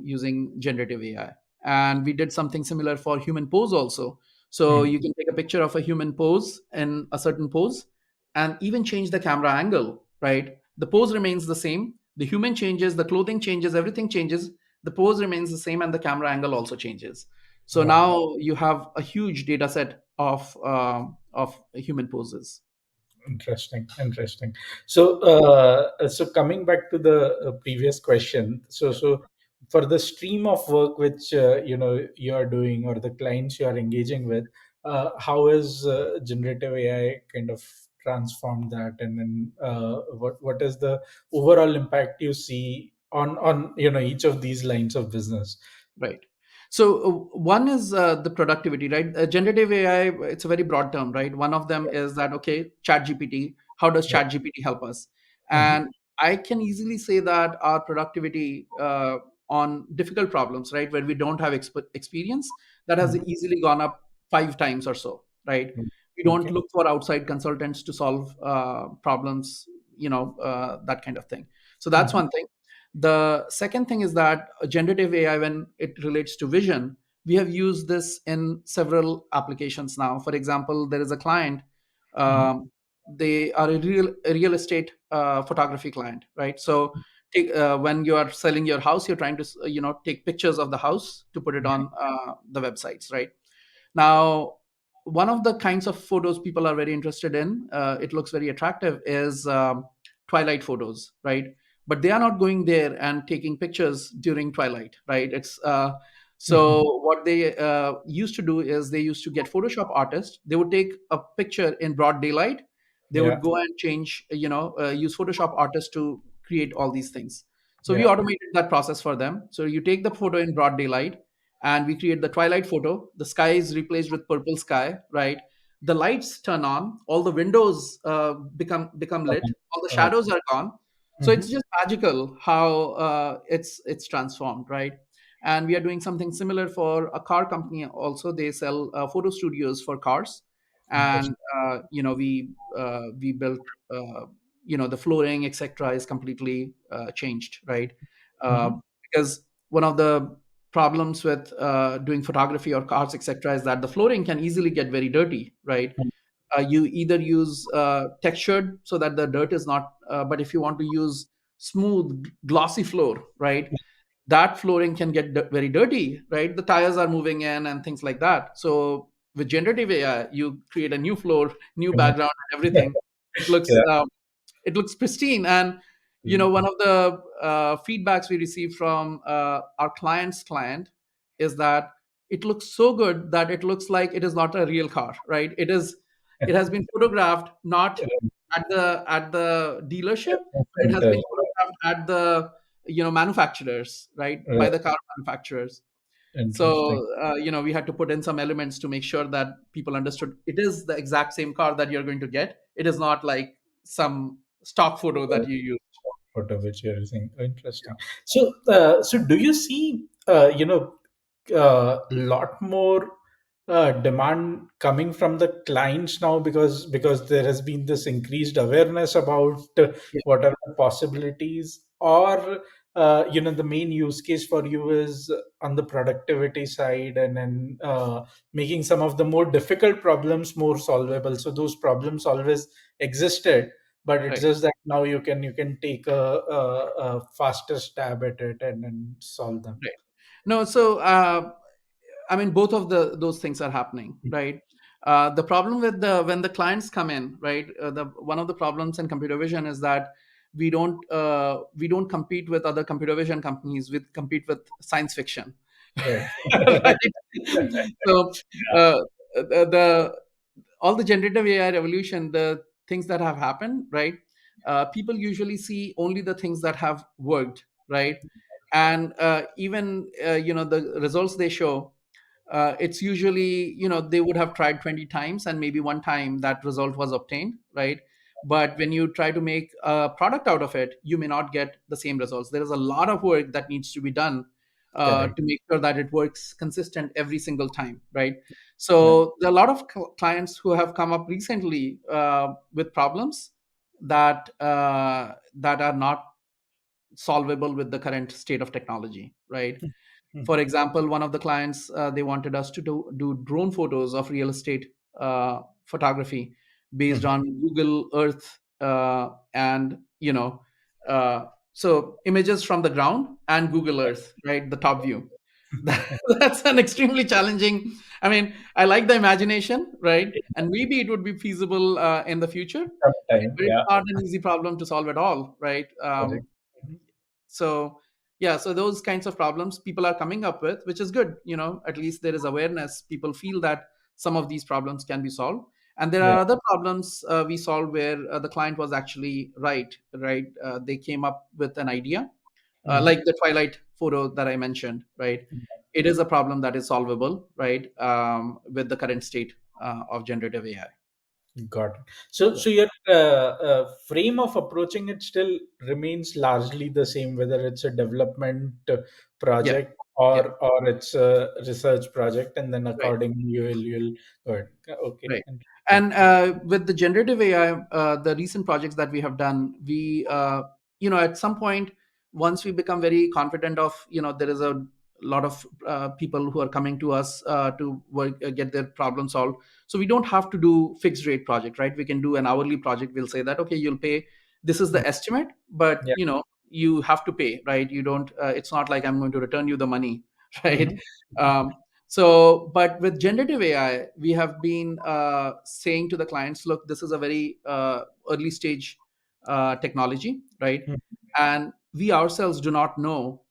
Speaker 1: using generative AI. And we did something similar for human pose also. So
Speaker 2: Mhm.
Speaker 1: you can take a picture of a human pose in a certain pose and even change the camera angle, right? The pose remains the same, the human changes, the clothing changes, everything changes, the pose remains the same, and the camera angle also changes. So
Speaker 2: Wow.
Speaker 1: now you have a huge data set of human poses.
Speaker 2: Interesting, interesting. So, so coming back to the previous question, so for the stream of work which you are doing or the clients you are engaging with, how is generative AI kind of transformed that, and then what is the overall impact you see on each of these lines of business?
Speaker 1: Right. So one is the productivity, right? Generative AI, it's a very broad term, right? One of them is that, okay, ChatGPT, how does
Speaker 2: Yeah.
Speaker 1: ChatGPT help us?
Speaker 2: Hmm.
Speaker 1: And I can easily say that our productivity on difficult problems, right, where we don't have experience, that has
Speaker 2: Hmm.
Speaker 1: easily gone up 5 times or so, right? We don't
Speaker 2: Okay.
Speaker 1: look for outside consultants to solve problems, that kind of thing. So that's
Speaker 2: Hmm.
Speaker 1: one thing. The second thing is that generative AI, when it relates to vision, we have used this in several applications now. For example, there is a client,
Speaker 2: Hmm.
Speaker 1: um, they are a real estate photography client, right? So when you are selling your house, you're trying to take pictures of the house to put it
Speaker 2: Okay.
Speaker 1: on the websites, right? Now, one of the kinds of photos people are very interested in, it looks very attractive, is twilight photos, right? But they are not going there and taking pictures during twilight, right? It's
Speaker 2: Hmm.
Speaker 1: so what they used to do is they used to get Photoshop artists. They would take a picture in broad daylight. They would
Speaker 2: Yeah.
Speaker 1: go and change, use Photoshop artists to create all these things. So we
Speaker 2: Yeah.
Speaker 1: automated that process for them. So you take the photo in broad daylight, and we create the twilight photo. The sky is replaced with purple sky, right? The lights turn on, all the windows become lit, all the
Speaker 2: Uh,
Speaker 1: shadows are gone. So it's
Speaker 2: mhm.
Speaker 1: just magical how it's transformed, right? And we are doing something similar for a car company also. They sell photo studios for cars. And
Speaker 2: Interesting.
Speaker 1: we built the flooring, etc., is completely changed, right? uh,
Speaker 2: Mhm.
Speaker 1: because one of the problems with doing photography or cars, etc., is that the flooring can easily get very dirty, right? You either use textured so that the dirt is not, but if you want to use smooth, glossy floor, right, that flooring can get very dirty, right? The tires are moving in and things like that. So with generative AI, you create a new floor, new
Speaker 2: Mhm.
Speaker 1: background, and everything. It looks
Speaker 2: Yeah.
Speaker 1: pristine. And one of the feedbacks we received from our client's client is that it looks so good that it looks like it is not a real car, right? It has been photographed not at the dealership, but it has
Speaker 2: Center.
Speaker 1: been photographed at the manufacturers, right, by the car manufacturers.
Speaker 2: Interesting.
Speaker 1: So we had to put in some elements to make sure that people understood it is the exact same car that you're going to get. It is not like some stock photo that you use.
Speaker 2: Photo which you're using. Interesting.
Speaker 1: Yeah.
Speaker 2: So, so do you see, lot more demand coming from the clients now, because there has been this increased awareness about
Speaker 1: Yeah.
Speaker 2: what are the possibilities, or the main use case for you is on the productivity side, and then making some of the more difficult problems more solvable. So those problems always existed, but it's
Speaker 1: Right.
Speaker 2: just that now you can take a faster stab at it and then solve them.
Speaker 1: Right. No, so I mean, both of those things are happening, right? The problem with the when the clients come in, right? The one of the problems in computer vision is that we don't compete with other computer vision companies. We compete with science fiction,
Speaker 2: Right.
Speaker 1: right? So
Speaker 2: Yeah.
Speaker 1: the all the generative AI revolution, the things that have happened, right? People usually see only the things that have worked, right? And even the results they show, it's usually, they would have tried 20 times and maybe one time that result was obtained, right? But when you try to make a product out of it, you may not get the same results. There is a lot of work that needs to be done
Speaker 2: Correct.
Speaker 1: to make sure that it works consistent every single time, right?
Speaker 2: Yeah.
Speaker 1: So there are a lot of clients who have come up recently with problems that are not solvable with the current state of technology, right? For
Speaker 2: Mhm.
Speaker 1: example, one of the clients, they wanted us to do drone photos of real estate photography based
Speaker 2: Mhm.
Speaker 1: on Google Earth, and uh, so images from the ground and Google Earth, right? The top view. That's an extremely challenging. I mean, I like the imagination, right? And maybe it would be feasible in the future, right?
Speaker 2: Sometime.
Speaker 1: But it's
Speaker 2: Yeah.
Speaker 1: not an easy problem to solve at all, right?
Speaker 2: Correct. Mhm.
Speaker 1: So yeah, so those kinds of problems people are coming up with, which is good. At least there is awareness. People feel that some of these problems can be solved, and there
Speaker 2: Yeah.
Speaker 1: are other problems we solved where the client was actually right. They came up with an idea,
Speaker 2: Mhm.
Speaker 1: like the twilight photo that I mentioned, right? It is a problem that is solvable, right, with the current state of generative AI.
Speaker 2: Got it. So,
Speaker 1: Yeah,
Speaker 2: so your frame of approaching it still remains largely the same, whether it's a development
Speaker 1: yeah,
Speaker 2: project
Speaker 1: yeah,
Speaker 2: or it's a research project, and then
Speaker 1: right.
Speaker 2: accordingly you'll go ahead. Okay,
Speaker 1: Right.
Speaker 2: interesting.
Speaker 1: And with the generative AI, the recent projects that we have done, we, at some point, once we become very confident of, there is a lot of people who are coming to us to work, get their problem solved. So we don't have to do fixed rate project, right? We can do an hourly project. We'll say that, okay, you'll pay. This is
Speaker 2: Mm.
Speaker 1: the estimate, but
Speaker 2: Yeah.
Speaker 1: you have to pay, right? You don't. It's not like I'm going to return you the money, right?
Speaker 2: Mhm.
Speaker 1: Um, so, but with generative AI, we have been saying to the clients, look, this is a very early stage technology, right?
Speaker 2: Mhm.
Speaker 1: And we ourselves do not know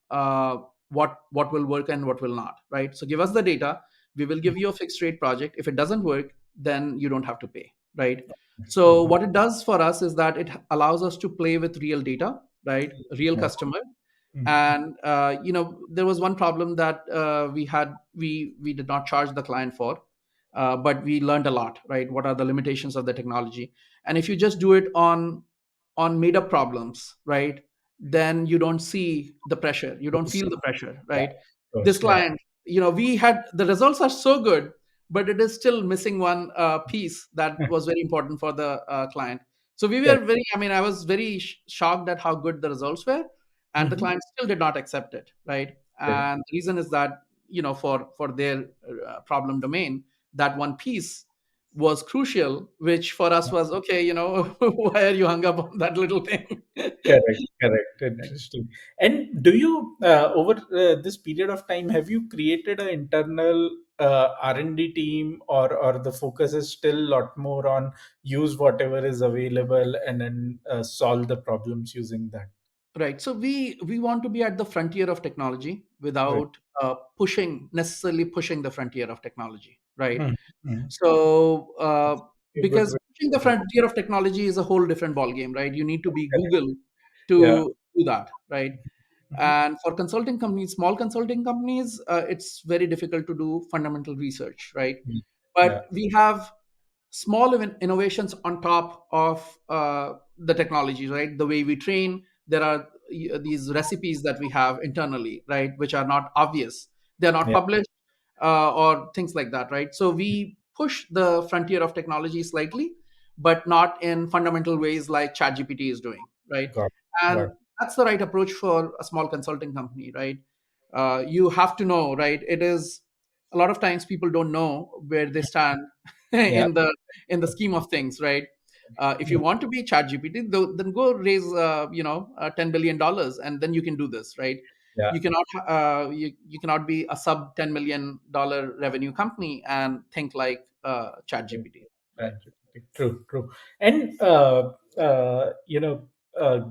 Speaker 1: what will work and what will not, right? So give us the data. We will give you a fixed rate project. If it doesn't work, then you don't have to pay, right? So
Speaker 2: Mhm.
Speaker 1: what it does for us is that it allows us to play with real data, right? Real
Speaker 2: Yeah.
Speaker 1: customer.
Speaker 2: Mhm.
Speaker 1: And there was one problem that we did not charge the client for, but we learned a lot, right? What are the limitations of the technology? And if you just do it on made up problems, right, then you don't see the pressure, you don't feel the pressure,
Speaker 2: Yeah.
Speaker 1: right?
Speaker 2: Of
Speaker 1: This
Speaker 2: course. Yeah.
Speaker 1: client, we had the results are so good, but it is still missing one piece that was very important for the client. So we were
Speaker 2: Correct.
Speaker 1: very, I mean, I was very shocked at how good the results were, and the
Speaker 2: Mhm.
Speaker 1: client still did not accept it, right?
Speaker 2: Correct.
Speaker 1: And the reason is that, for their problem domain, that one piece was crucial, which for us was okay, why are you hung up on that little thing?
Speaker 2: Correct, correct. Interesting. And do you, over this period of time, have you created an internal R&D team, or the focus is still a lot more on use whatever is available and then solve the problems using that?
Speaker 1: Right. So we want to be at the frontier of technology
Speaker 2: Right.
Speaker 1: without necessarily pushing the frontier of technology, right?
Speaker 2: Mhm, mhm.
Speaker 1: So,
Speaker 2: A good
Speaker 1: because
Speaker 2: way.
Speaker 1: pushing the
Speaker 2: To put
Speaker 1: frontier of technology is a whole different ballgame, right? You need to be
Speaker 2: Correct.
Speaker 1: Google
Speaker 2: Yeah.
Speaker 1: to do that, right?
Speaker 2: Mhm.
Speaker 1: And for consulting companies, small consulting companies, it's very difficult to do fundamental research, right?
Speaker 2: Mhm. Yeah.
Speaker 1: But we have small innovations on top of the technology, right? The way we train, there are these recipes that we have internally, right, which are not obvious. They're not
Speaker 2: Yeah.
Speaker 1: published, or things like that, right? So we push the frontier of technology slightly, but not in fundamental ways like ChatGPT is doing, right?
Speaker 2: Got
Speaker 1: And
Speaker 2: got
Speaker 1: that's the right approach for a small consulting company, right? You have to know, right? It is a lot of times people don't know where they stand
Speaker 2: Yeah.
Speaker 1: in the scheme of things, right? If you want to be ChatGPT, then go raise $10 billion, and then you can do this, right?
Speaker 2: Yeah.
Speaker 1: You cannot be a sub $10 million revenue company and think like ChatGPT.
Speaker 2: Right. True, true. And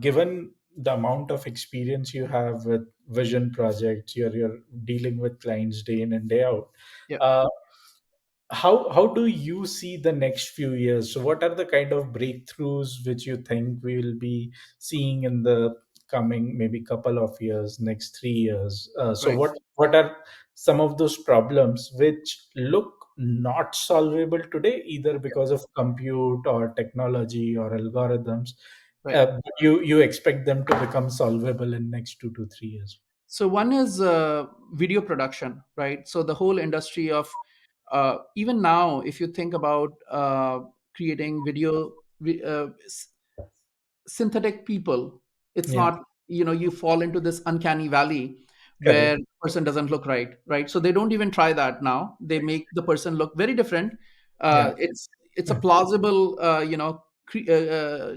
Speaker 2: given the amount of experience you have with vision projects, you're dealing with clients day in and day out.
Speaker 1: Yeah.
Speaker 2: Uh, how do you see the next few years? So what are the kind of breakthroughs which you think we will be seeing in the coming maybe couple of years, next 3 years? So
Speaker 1: Right.
Speaker 2: what are some of those problems which look not solvable today, either because of compute or technology or algorithms,
Speaker 1: Right.
Speaker 2: but you expect them to become solvable in next 2 to 3 years?
Speaker 1: So one is video production, right? So the whole industry of even now, if you think about creating video, synthetic people, it's
Speaker 2: Yeah,
Speaker 1: not, you fall into this uncanny valley where
Speaker 2: correct.
Speaker 1: person doesn't look right, right? So they don't even try that now. They make the person look very different.
Speaker 2: Yeah,
Speaker 1: It's a plausible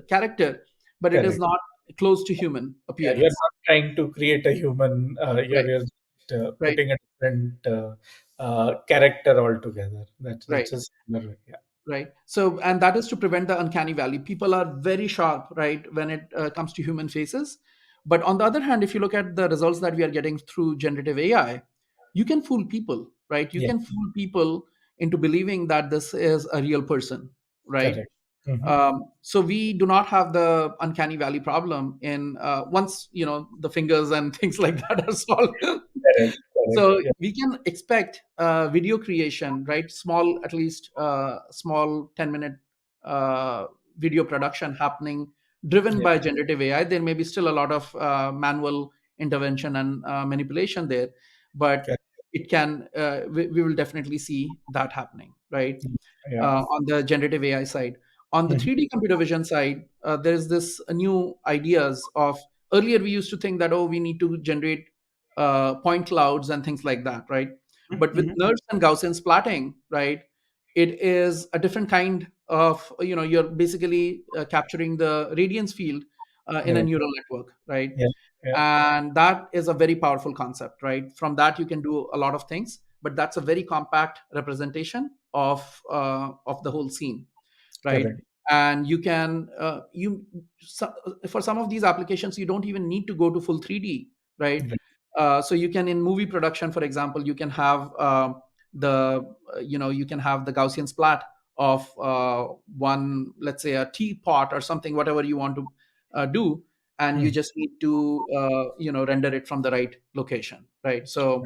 Speaker 1: character, but it is
Speaker 2: correct.
Speaker 1: not close to human
Speaker 2: Yeah, you're
Speaker 1: appearance.
Speaker 2: not trying to create a human.
Speaker 1: Right.
Speaker 2: You're just
Speaker 1: Right.
Speaker 2: putting a different character altogether. That's
Speaker 1: Right.
Speaker 2: a similar way. Yeah,
Speaker 1: Right. So, and that is to prevent the uncanny valley. People are very sharp, right, when it comes to human faces. But on the other hand, if you look at the results that we are getting through generative AI, you can fool people, right? You
Speaker 2: yeah,
Speaker 1: can fool people into believing that this is a real person, right?
Speaker 2: correct. Hmm.
Speaker 1: So we do not have the uncanny valley problem in once the fingers and things like that are solved.
Speaker 2: Correct, correct.
Speaker 1: So
Speaker 2: Yeah,
Speaker 1: we can expect video creation, right? Small, at least small 10-minute video production happening, driven
Speaker 2: yeah,
Speaker 1: by generative AI. There may be still a lot of manual intervention and manipulation there, but
Speaker 2: correct.
Speaker 1: it can. We will definitely see that happening, right?
Speaker 2: Yeah.
Speaker 1: On the generative AI side. On the
Speaker 2: Mhm,
Speaker 1: 3D computer vision side, there's this new ideas of, earlier we used to think that, oh, we need to generate point clouds and things like that, right? But with
Speaker 2: mhm.
Speaker 1: NERSC and Gaussian splatting, right, it is a different kind of, you're basically capturing the radiance field in a
Speaker 2: Correct.
Speaker 1: neural network, right?
Speaker 2: Yeah, yeah.
Speaker 1: And that is a very powerful concept, right? From that you can do a lot of things, but that's a very compact representation of the whole scene, right?
Speaker 2: Correct.
Speaker 1: And you can so, for some of these applications you don't even need to go to full 3D, right?
Speaker 2: Right.
Speaker 1: So you can, in movie production for example, you can have the you can have the Gaussian splat of one, let's say a teapot or something, whatever you want to do, and you
Speaker 2: Mm,
Speaker 1: just need to render it from the right location, right? So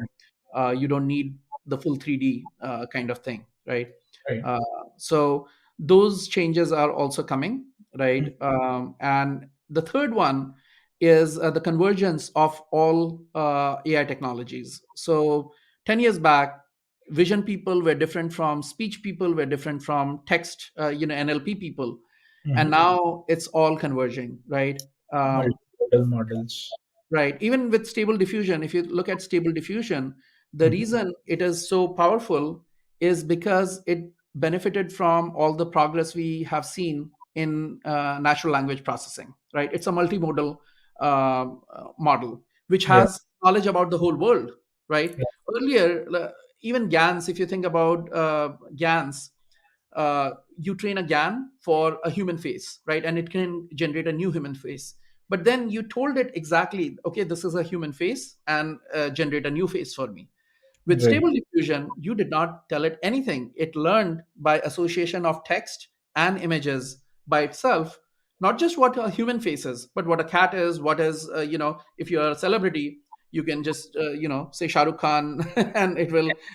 Speaker 1: you don't need the full 3D kind of thing, right?
Speaker 2: right.
Speaker 1: uh, so those changes are also coming, right?
Speaker 2: Mm,
Speaker 1: And the third one is the convergence of all AI technologies. So 10 years back, vision people were different from speech people, were different from text, NLP people, and
Speaker 2: mhm.
Speaker 1: now it's all converging, right? um,
Speaker 2: Multimodal models.
Speaker 1: Right. Even with stable diffusion, if you look at stable diffusion, the
Speaker 2: Mhm,
Speaker 1: reason it is so powerful is because it benefited from all the progress we have seen in natural language processing, right? It's a multimodal model which
Speaker 2: yeah,
Speaker 1: has knowledge about the whole world, right?
Speaker 2: yeah.
Speaker 1: Earlier, even GANs, if you think about GANs, you train a GAN for a human face, right? And it can generate a new human face. But then you told it exactly, okay, this is a human face, and generate a new face for me. With
Speaker 2: Right.
Speaker 1: stable diffusion, you did not tell it anything. It learned by association of text and images by itself, not just what a human face is, but what a cat is, what is, if you're a celebrity, you can just, say Shah Rukh Khan, and it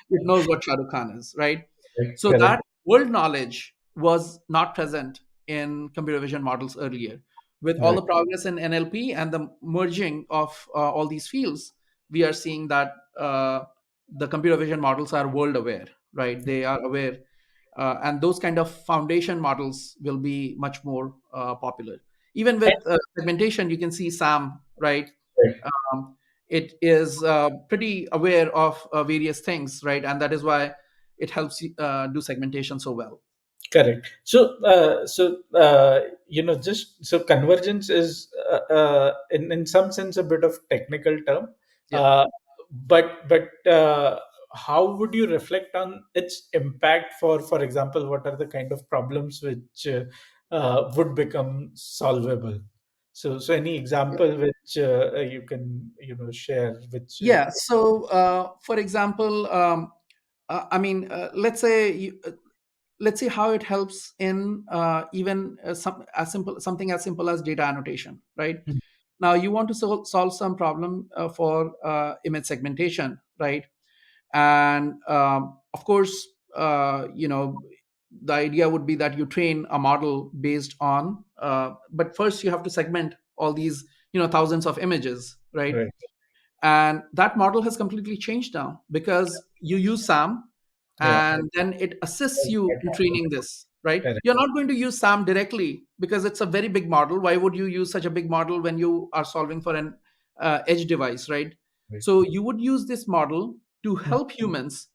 Speaker 1: knows what Shah Rukh Khan is, right?
Speaker 2: Correct.
Speaker 1: So
Speaker 2: Correct.
Speaker 1: that world knowledge was not present in computer vision models earlier. With all
Speaker 2: Right.
Speaker 1: the progress in NLP and the merging of all these fields, we are seeing that the computer vision models are world aware, right? They are aware, and those kind of foundation models will be much more popular. Even with
Speaker 2: And,
Speaker 1: segmentation, you can see Sam, right?
Speaker 2: right.
Speaker 1: um, it is pretty aware of various things, right? And that is why it helps you do segmentation so well.
Speaker 2: Correct. So, just so convergence is, in some sense, a bit of technical term.
Speaker 1: Yeah.
Speaker 2: Uh, but how would you reflect on its impact for example, what are the kind of problems which would become solvable? So any example which you can share, which
Speaker 1: Yeah. So, for example, I mean, let's see how it helps in even something as simple as data annotation, right?
Speaker 2: Mm.
Speaker 1: Now you want to solve some problem for image segmentation, right? And of course, the idea would be that you train a model based on but first you have to segment all these thousands of images, right?
Speaker 2: Right.
Speaker 1: And that model has completely changed now because you use SAM,
Speaker 2: Yeah.
Speaker 1: and then it assists
Speaker 2: Well,
Speaker 1: you
Speaker 2: quite
Speaker 1: in training this, right?
Speaker 2: correct.
Speaker 1: You're not going to use SAM directly because it's a very big model. Why would you use such a big model when you are solving for an edge device, right?
Speaker 2: Right.
Speaker 1: So you would use this model to
Speaker 2: Mm.
Speaker 1: help humans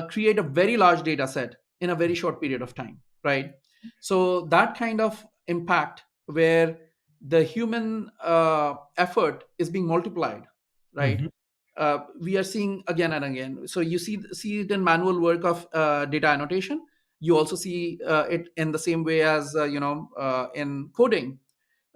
Speaker 1: create a very large data set in a very short period of time, right? So that kind of impact where the human effort is being multiplied, right?
Speaker 2: Mhm.
Speaker 1: We are seeing again and again. So you see it in manual work of data annotation. You also see it in the same way as in coding.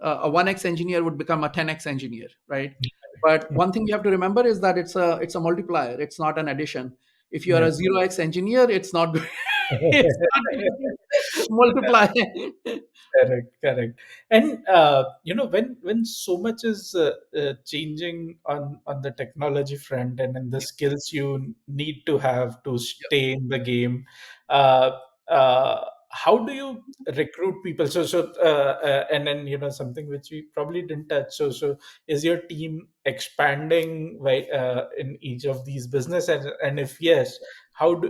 Speaker 1: A 1x engineer would become a 10x engineer, right? But one thing you have to remember is that it's a multiplier. It's not an addition. If you are
Speaker 2: Yeah.
Speaker 1: a 0x engineer, it's not it's not going to multiply.
Speaker 2: Correct, correct. And when so much is changing on the technology front and in the
Speaker 1: Yeah,
Speaker 2: skills you need to have to
Speaker 1: yeah,
Speaker 2: stay in the game, uh, how do you recruit people? And then something which we probably didn't touch. So is your team expanding in each of these business? And if yes, how do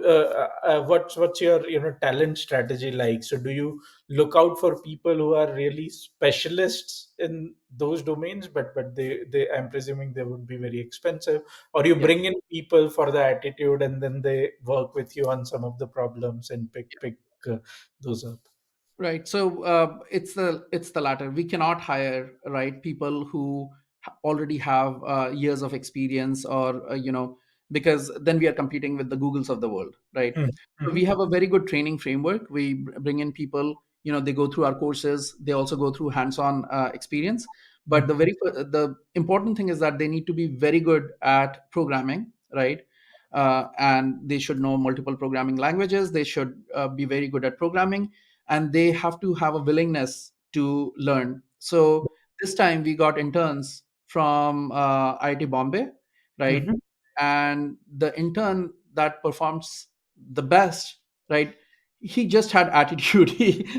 Speaker 2: what's your talent strategy like? So do you look out for people who are really specialists in those domains, but they I'm presuming they would be very expensive, or you
Speaker 1: yeah.
Speaker 2: bring in people for the attitude and then they work with you on some of the problems and pick uh, those up.
Speaker 1: Right. So it's the latter. We cannot hire, right, people who already have years of experience, or because then we are competing with the Googles of the world, right?
Speaker 2: Mm.
Speaker 1: So
Speaker 2: Mhm.
Speaker 1: we have a very good training framework. We bring in people. They go through our courses. They also go through hands-on experience. But
Speaker 2: Mhm.
Speaker 1: the important thing is that they need to be very good at programming, right? And they should know multiple programming languages. They should be very good at programming, and they have to have a willingness to learn. So this time we got interns from IIT Bombay, right?
Speaker 2: Mhm.
Speaker 1: And the intern that performs the best, right? He just had attitude,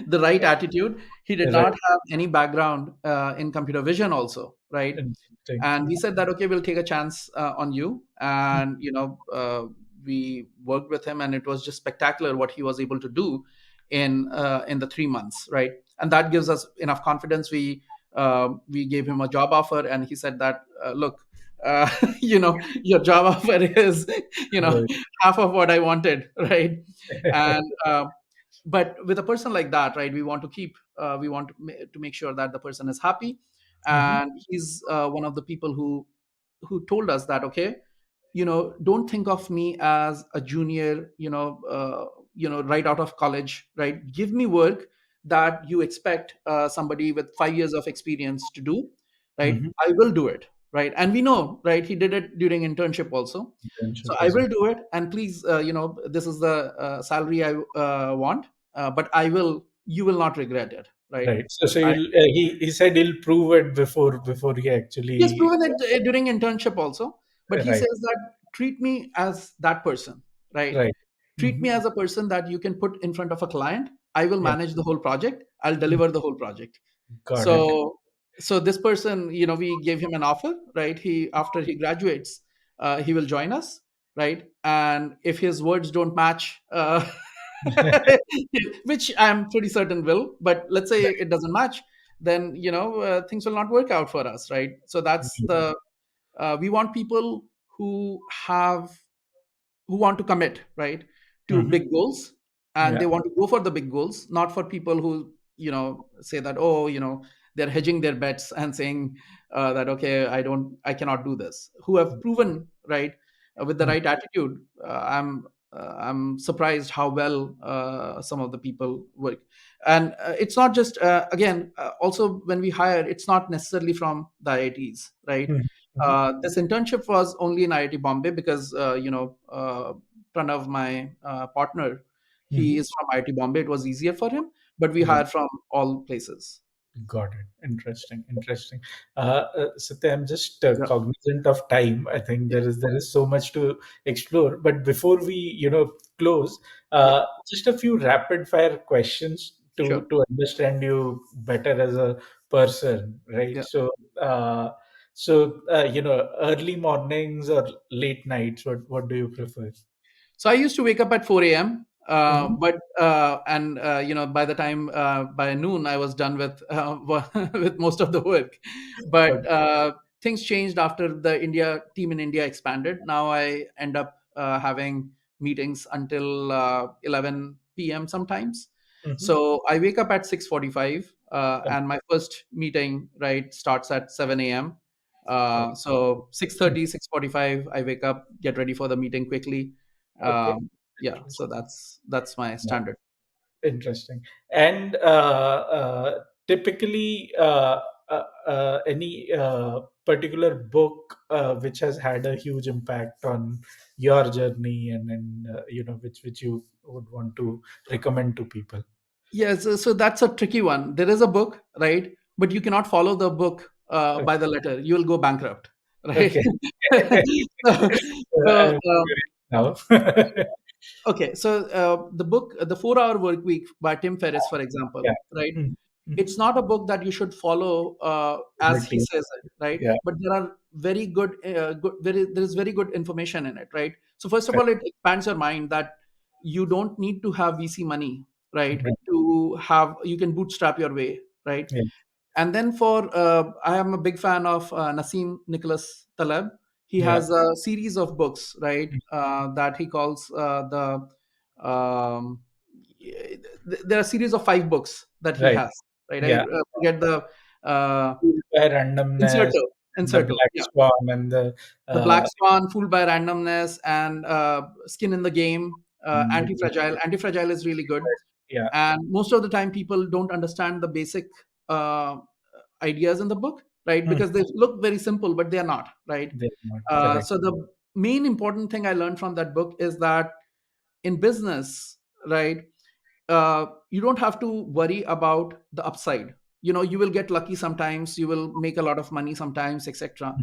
Speaker 1: the right attitude. He did
Speaker 2: Right.
Speaker 1: not have any background in computer vision, also, right?
Speaker 2: Interesting.
Speaker 1: And we said that okay, we'll take a chance on you,
Speaker 2: Mm.
Speaker 1: and we worked with him, and it was just spectacular what he was able to do in the 3 months, right? And that gives us enough confidence. We gave him a job offer, and he said that look, uh, your job offer is you know
Speaker 2: Right.
Speaker 1: half of what I wanted, right? And but with a person like that, right, we want to make sure that the person is happy.
Speaker 2: Mhm.
Speaker 1: And he's one of the people who told us that okay, don't think of me as a junior, right out of college, right? Give me work that you expect somebody with 5 years of experience to do, right?
Speaker 2: Mhm.
Speaker 1: I will do it, right? And we know, right, he did it during internship also. So
Speaker 2: Internship
Speaker 1: I
Speaker 2: as well.
Speaker 1: will do it, and please, this is the salary I want, but you will not regret it, right?
Speaker 2: Right. So he said he'll prove it before he
Speaker 1: He has
Speaker 2: actually.
Speaker 1: proven it during internship also, but he
Speaker 2: Right.
Speaker 1: says that treat me as that person, right?
Speaker 2: Right.
Speaker 1: Treat
Speaker 2: Mhm.
Speaker 1: me as a person that you can put in front of a client. I will
Speaker 2: Yeah.
Speaker 1: manage the whole project. I'll
Speaker 2: Mm.
Speaker 1: deliver the whole project.
Speaker 2: Got it.
Speaker 1: So this person, we gave him an offer, right? He After he graduates, he will join us, right? And if his words don't match, which I'm pretty certain will, but let's say it doesn't match, then things will not work out for us, right? So that's the we want people who have who want to commit, right, to
Speaker 2: Mhm.
Speaker 1: big goals, and
Speaker 2: Yeah.
Speaker 1: they want to go for the big goals, not for people who say that, oh, they're hedging their bets and saying that okay, I cannot do this, who have proven, right, with the
Speaker 2: Mm.
Speaker 1: right attitude. I'm surprised how well some of the people work. And it's not just again also when we hire, it's not necessarily from the IITs, right?
Speaker 2: Mhm. Mhm.
Speaker 1: This internship was only in IIT Bombay because front of my partner. He
Speaker 2: Hmm.
Speaker 1: is from IIT Bombay. It was easier for him, but we hire from all places.
Speaker 2: Got it. Interesting. Interesting. Satya, I'm just
Speaker 1: Yeah,
Speaker 2: cognizant of time. I think
Speaker 1: yeah,
Speaker 2: there is so much to explore. But before we close,
Speaker 1: yeah.
Speaker 2: just a few rapid fire questions
Speaker 1: Sure.
Speaker 2: to understand you better as a person, right?
Speaker 1: Yeah.
Speaker 2: So, early mornings or late nights. What do you prefer?
Speaker 1: So I used to wake up at 4 a.m.
Speaker 2: Hmm.
Speaker 1: But and by the time by noon I was done with with most of the work. But
Speaker 2: Okay.
Speaker 1: things changed after the India team in India expanded. Now I end up having meetings until 11 p.m. sometimes.
Speaker 2: Hmm.
Speaker 1: So I wake up at 6:45, and my first meeting right starts at 7 a.m. So 6:30, 6:45, I wake up, get ready for the meeting quickly.
Speaker 2: Okay.
Speaker 1: Yeah, so that's my
Speaker 2: Yeah.
Speaker 1: standard.
Speaker 2: Interesting. And typically, any particular book which has had a huge impact on your journey, and which you would want to recommend to people.
Speaker 1: Yes, so that's a tricky one. There is a book, right? But you cannot follow the book
Speaker 2: Okay.
Speaker 1: by the letter. You will go bankrupt, right?
Speaker 2: Okay.
Speaker 1: so, so
Speaker 2: I'm curious now.
Speaker 1: okay, so the book, The 4 Hour Work Week by Tim Ferriss, for example,
Speaker 2: Yeah.
Speaker 1: right?
Speaker 2: Mm-hmm.
Speaker 1: It's not a book that you should follow as he says it, right?
Speaker 2: Yeah.
Speaker 1: But there are very there is very good information in it, right? So first of
Speaker 2: Correct.
Speaker 1: all, it expands your mind that you don't need to have VC money, right?
Speaker 2: Right.
Speaker 1: To have You can bootstrap your way, right?
Speaker 2: Yeah.
Speaker 1: And then I am a big fan of Nassim Nicholas Taleb. He
Speaker 2: Yeah.
Speaker 1: has a series of books, right, that he calls um, there are a series of 5 books that he
Speaker 2: Right.
Speaker 1: has, right? I
Speaker 2: Yeah.
Speaker 1: forget the uh,
Speaker 2: By randomness,
Speaker 1: Inserto.
Speaker 2: the
Speaker 1: Inserto,
Speaker 2: black
Speaker 1: yeah.
Speaker 2: swan, and
Speaker 1: The Black
Speaker 2: uh,
Speaker 1: Swan, Fooled by Randomness, and Skin in the Game,
Speaker 2: mm,
Speaker 1: Anti-Fragile. Anti-Fragile is really good.
Speaker 2: yeah.
Speaker 1: And most of the time, people don't understand the basic uh, ideas in the book, right?
Speaker 2: Mm,
Speaker 1: Because they look very simple, but they are not, right?
Speaker 2: they're not correct.
Speaker 1: So the main important thing I learned from that book is that in business, right, you don't have to worry about the upside. You will get lucky sometimes, you will make a lot of money sometimes, etc.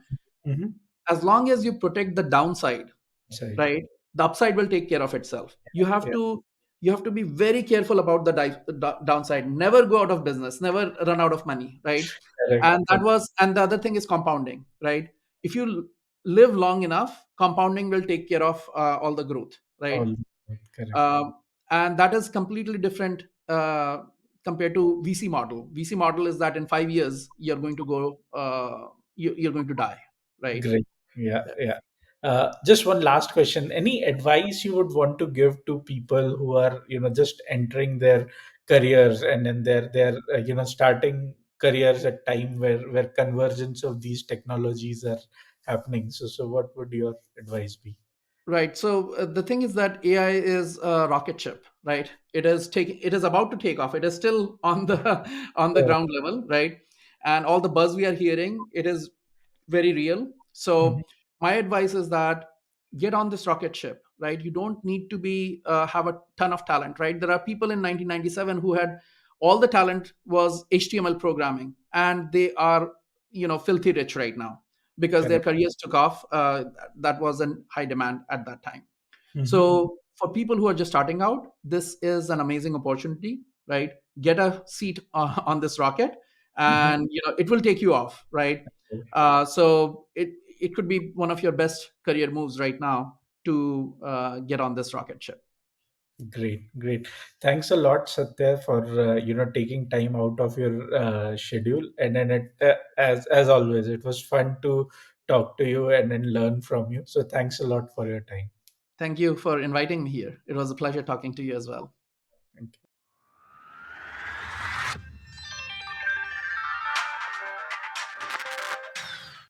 Speaker 2: Mm-hmm.
Speaker 1: As long as you protect the downside,
Speaker 2: Side.
Speaker 1: right, the upside will take care of itself. you have
Speaker 2: Yeah.
Speaker 1: to you have to be very careful about the downside. Never go out of business, never run out of money, right?
Speaker 2: Correct.
Speaker 1: And
Speaker 2: Correct.
Speaker 1: the other thing is compounding, right? If you live long enough, compounding will take care of all the growth, right?
Speaker 2: All correct.
Speaker 1: um, and that is completely different compared to VC model. VC model is that in 5 years you're going to go you're going to die, right?
Speaker 2: Great. Yeah. Yeah. Just one last question. Any advice you would want to give to people who are, just entering their careers, and then they're starting careers at time where convergence of these technologies are happening. So what would your advice be?
Speaker 1: Right. So the thing is that AI is a rocket ship, right? It is about to take off. It is still on the on the
Speaker 2: Yeah.
Speaker 1: ground level, right? And all the buzz we are hearing, it is very real.
Speaker 2: Mhm.
Speaker 1: So my advice is that get on this rocket ship, right? You don't need to be have a ton of talent, right? There are people in 1997 who had all the talent was HTML programming, and they are filthy rich right now because their
Speaker 2: Correct.
Speaker 1: careers took off. That was in high demand at that time.
Speaker 2: Mhm.
Speaker 1: So for people who are just starting out, this is an amazing opportunity, right? Get a seat on this rocket,
Speaker 2: Mhm.
Speaker 1: and it will take you off, right? So it could be one of your best career moves right now to get on this rocket ship.
Speaker 2: Great, great. Thanks a lot, Satya, for taking time out of your schedule. And then as always, it was fun to talk to you and then learn from you. So thanks a lot for your time.
Speaker 1: Thank you for inviting me here. It was a pleasure talking to you as well.
Speaker 2: Thank you.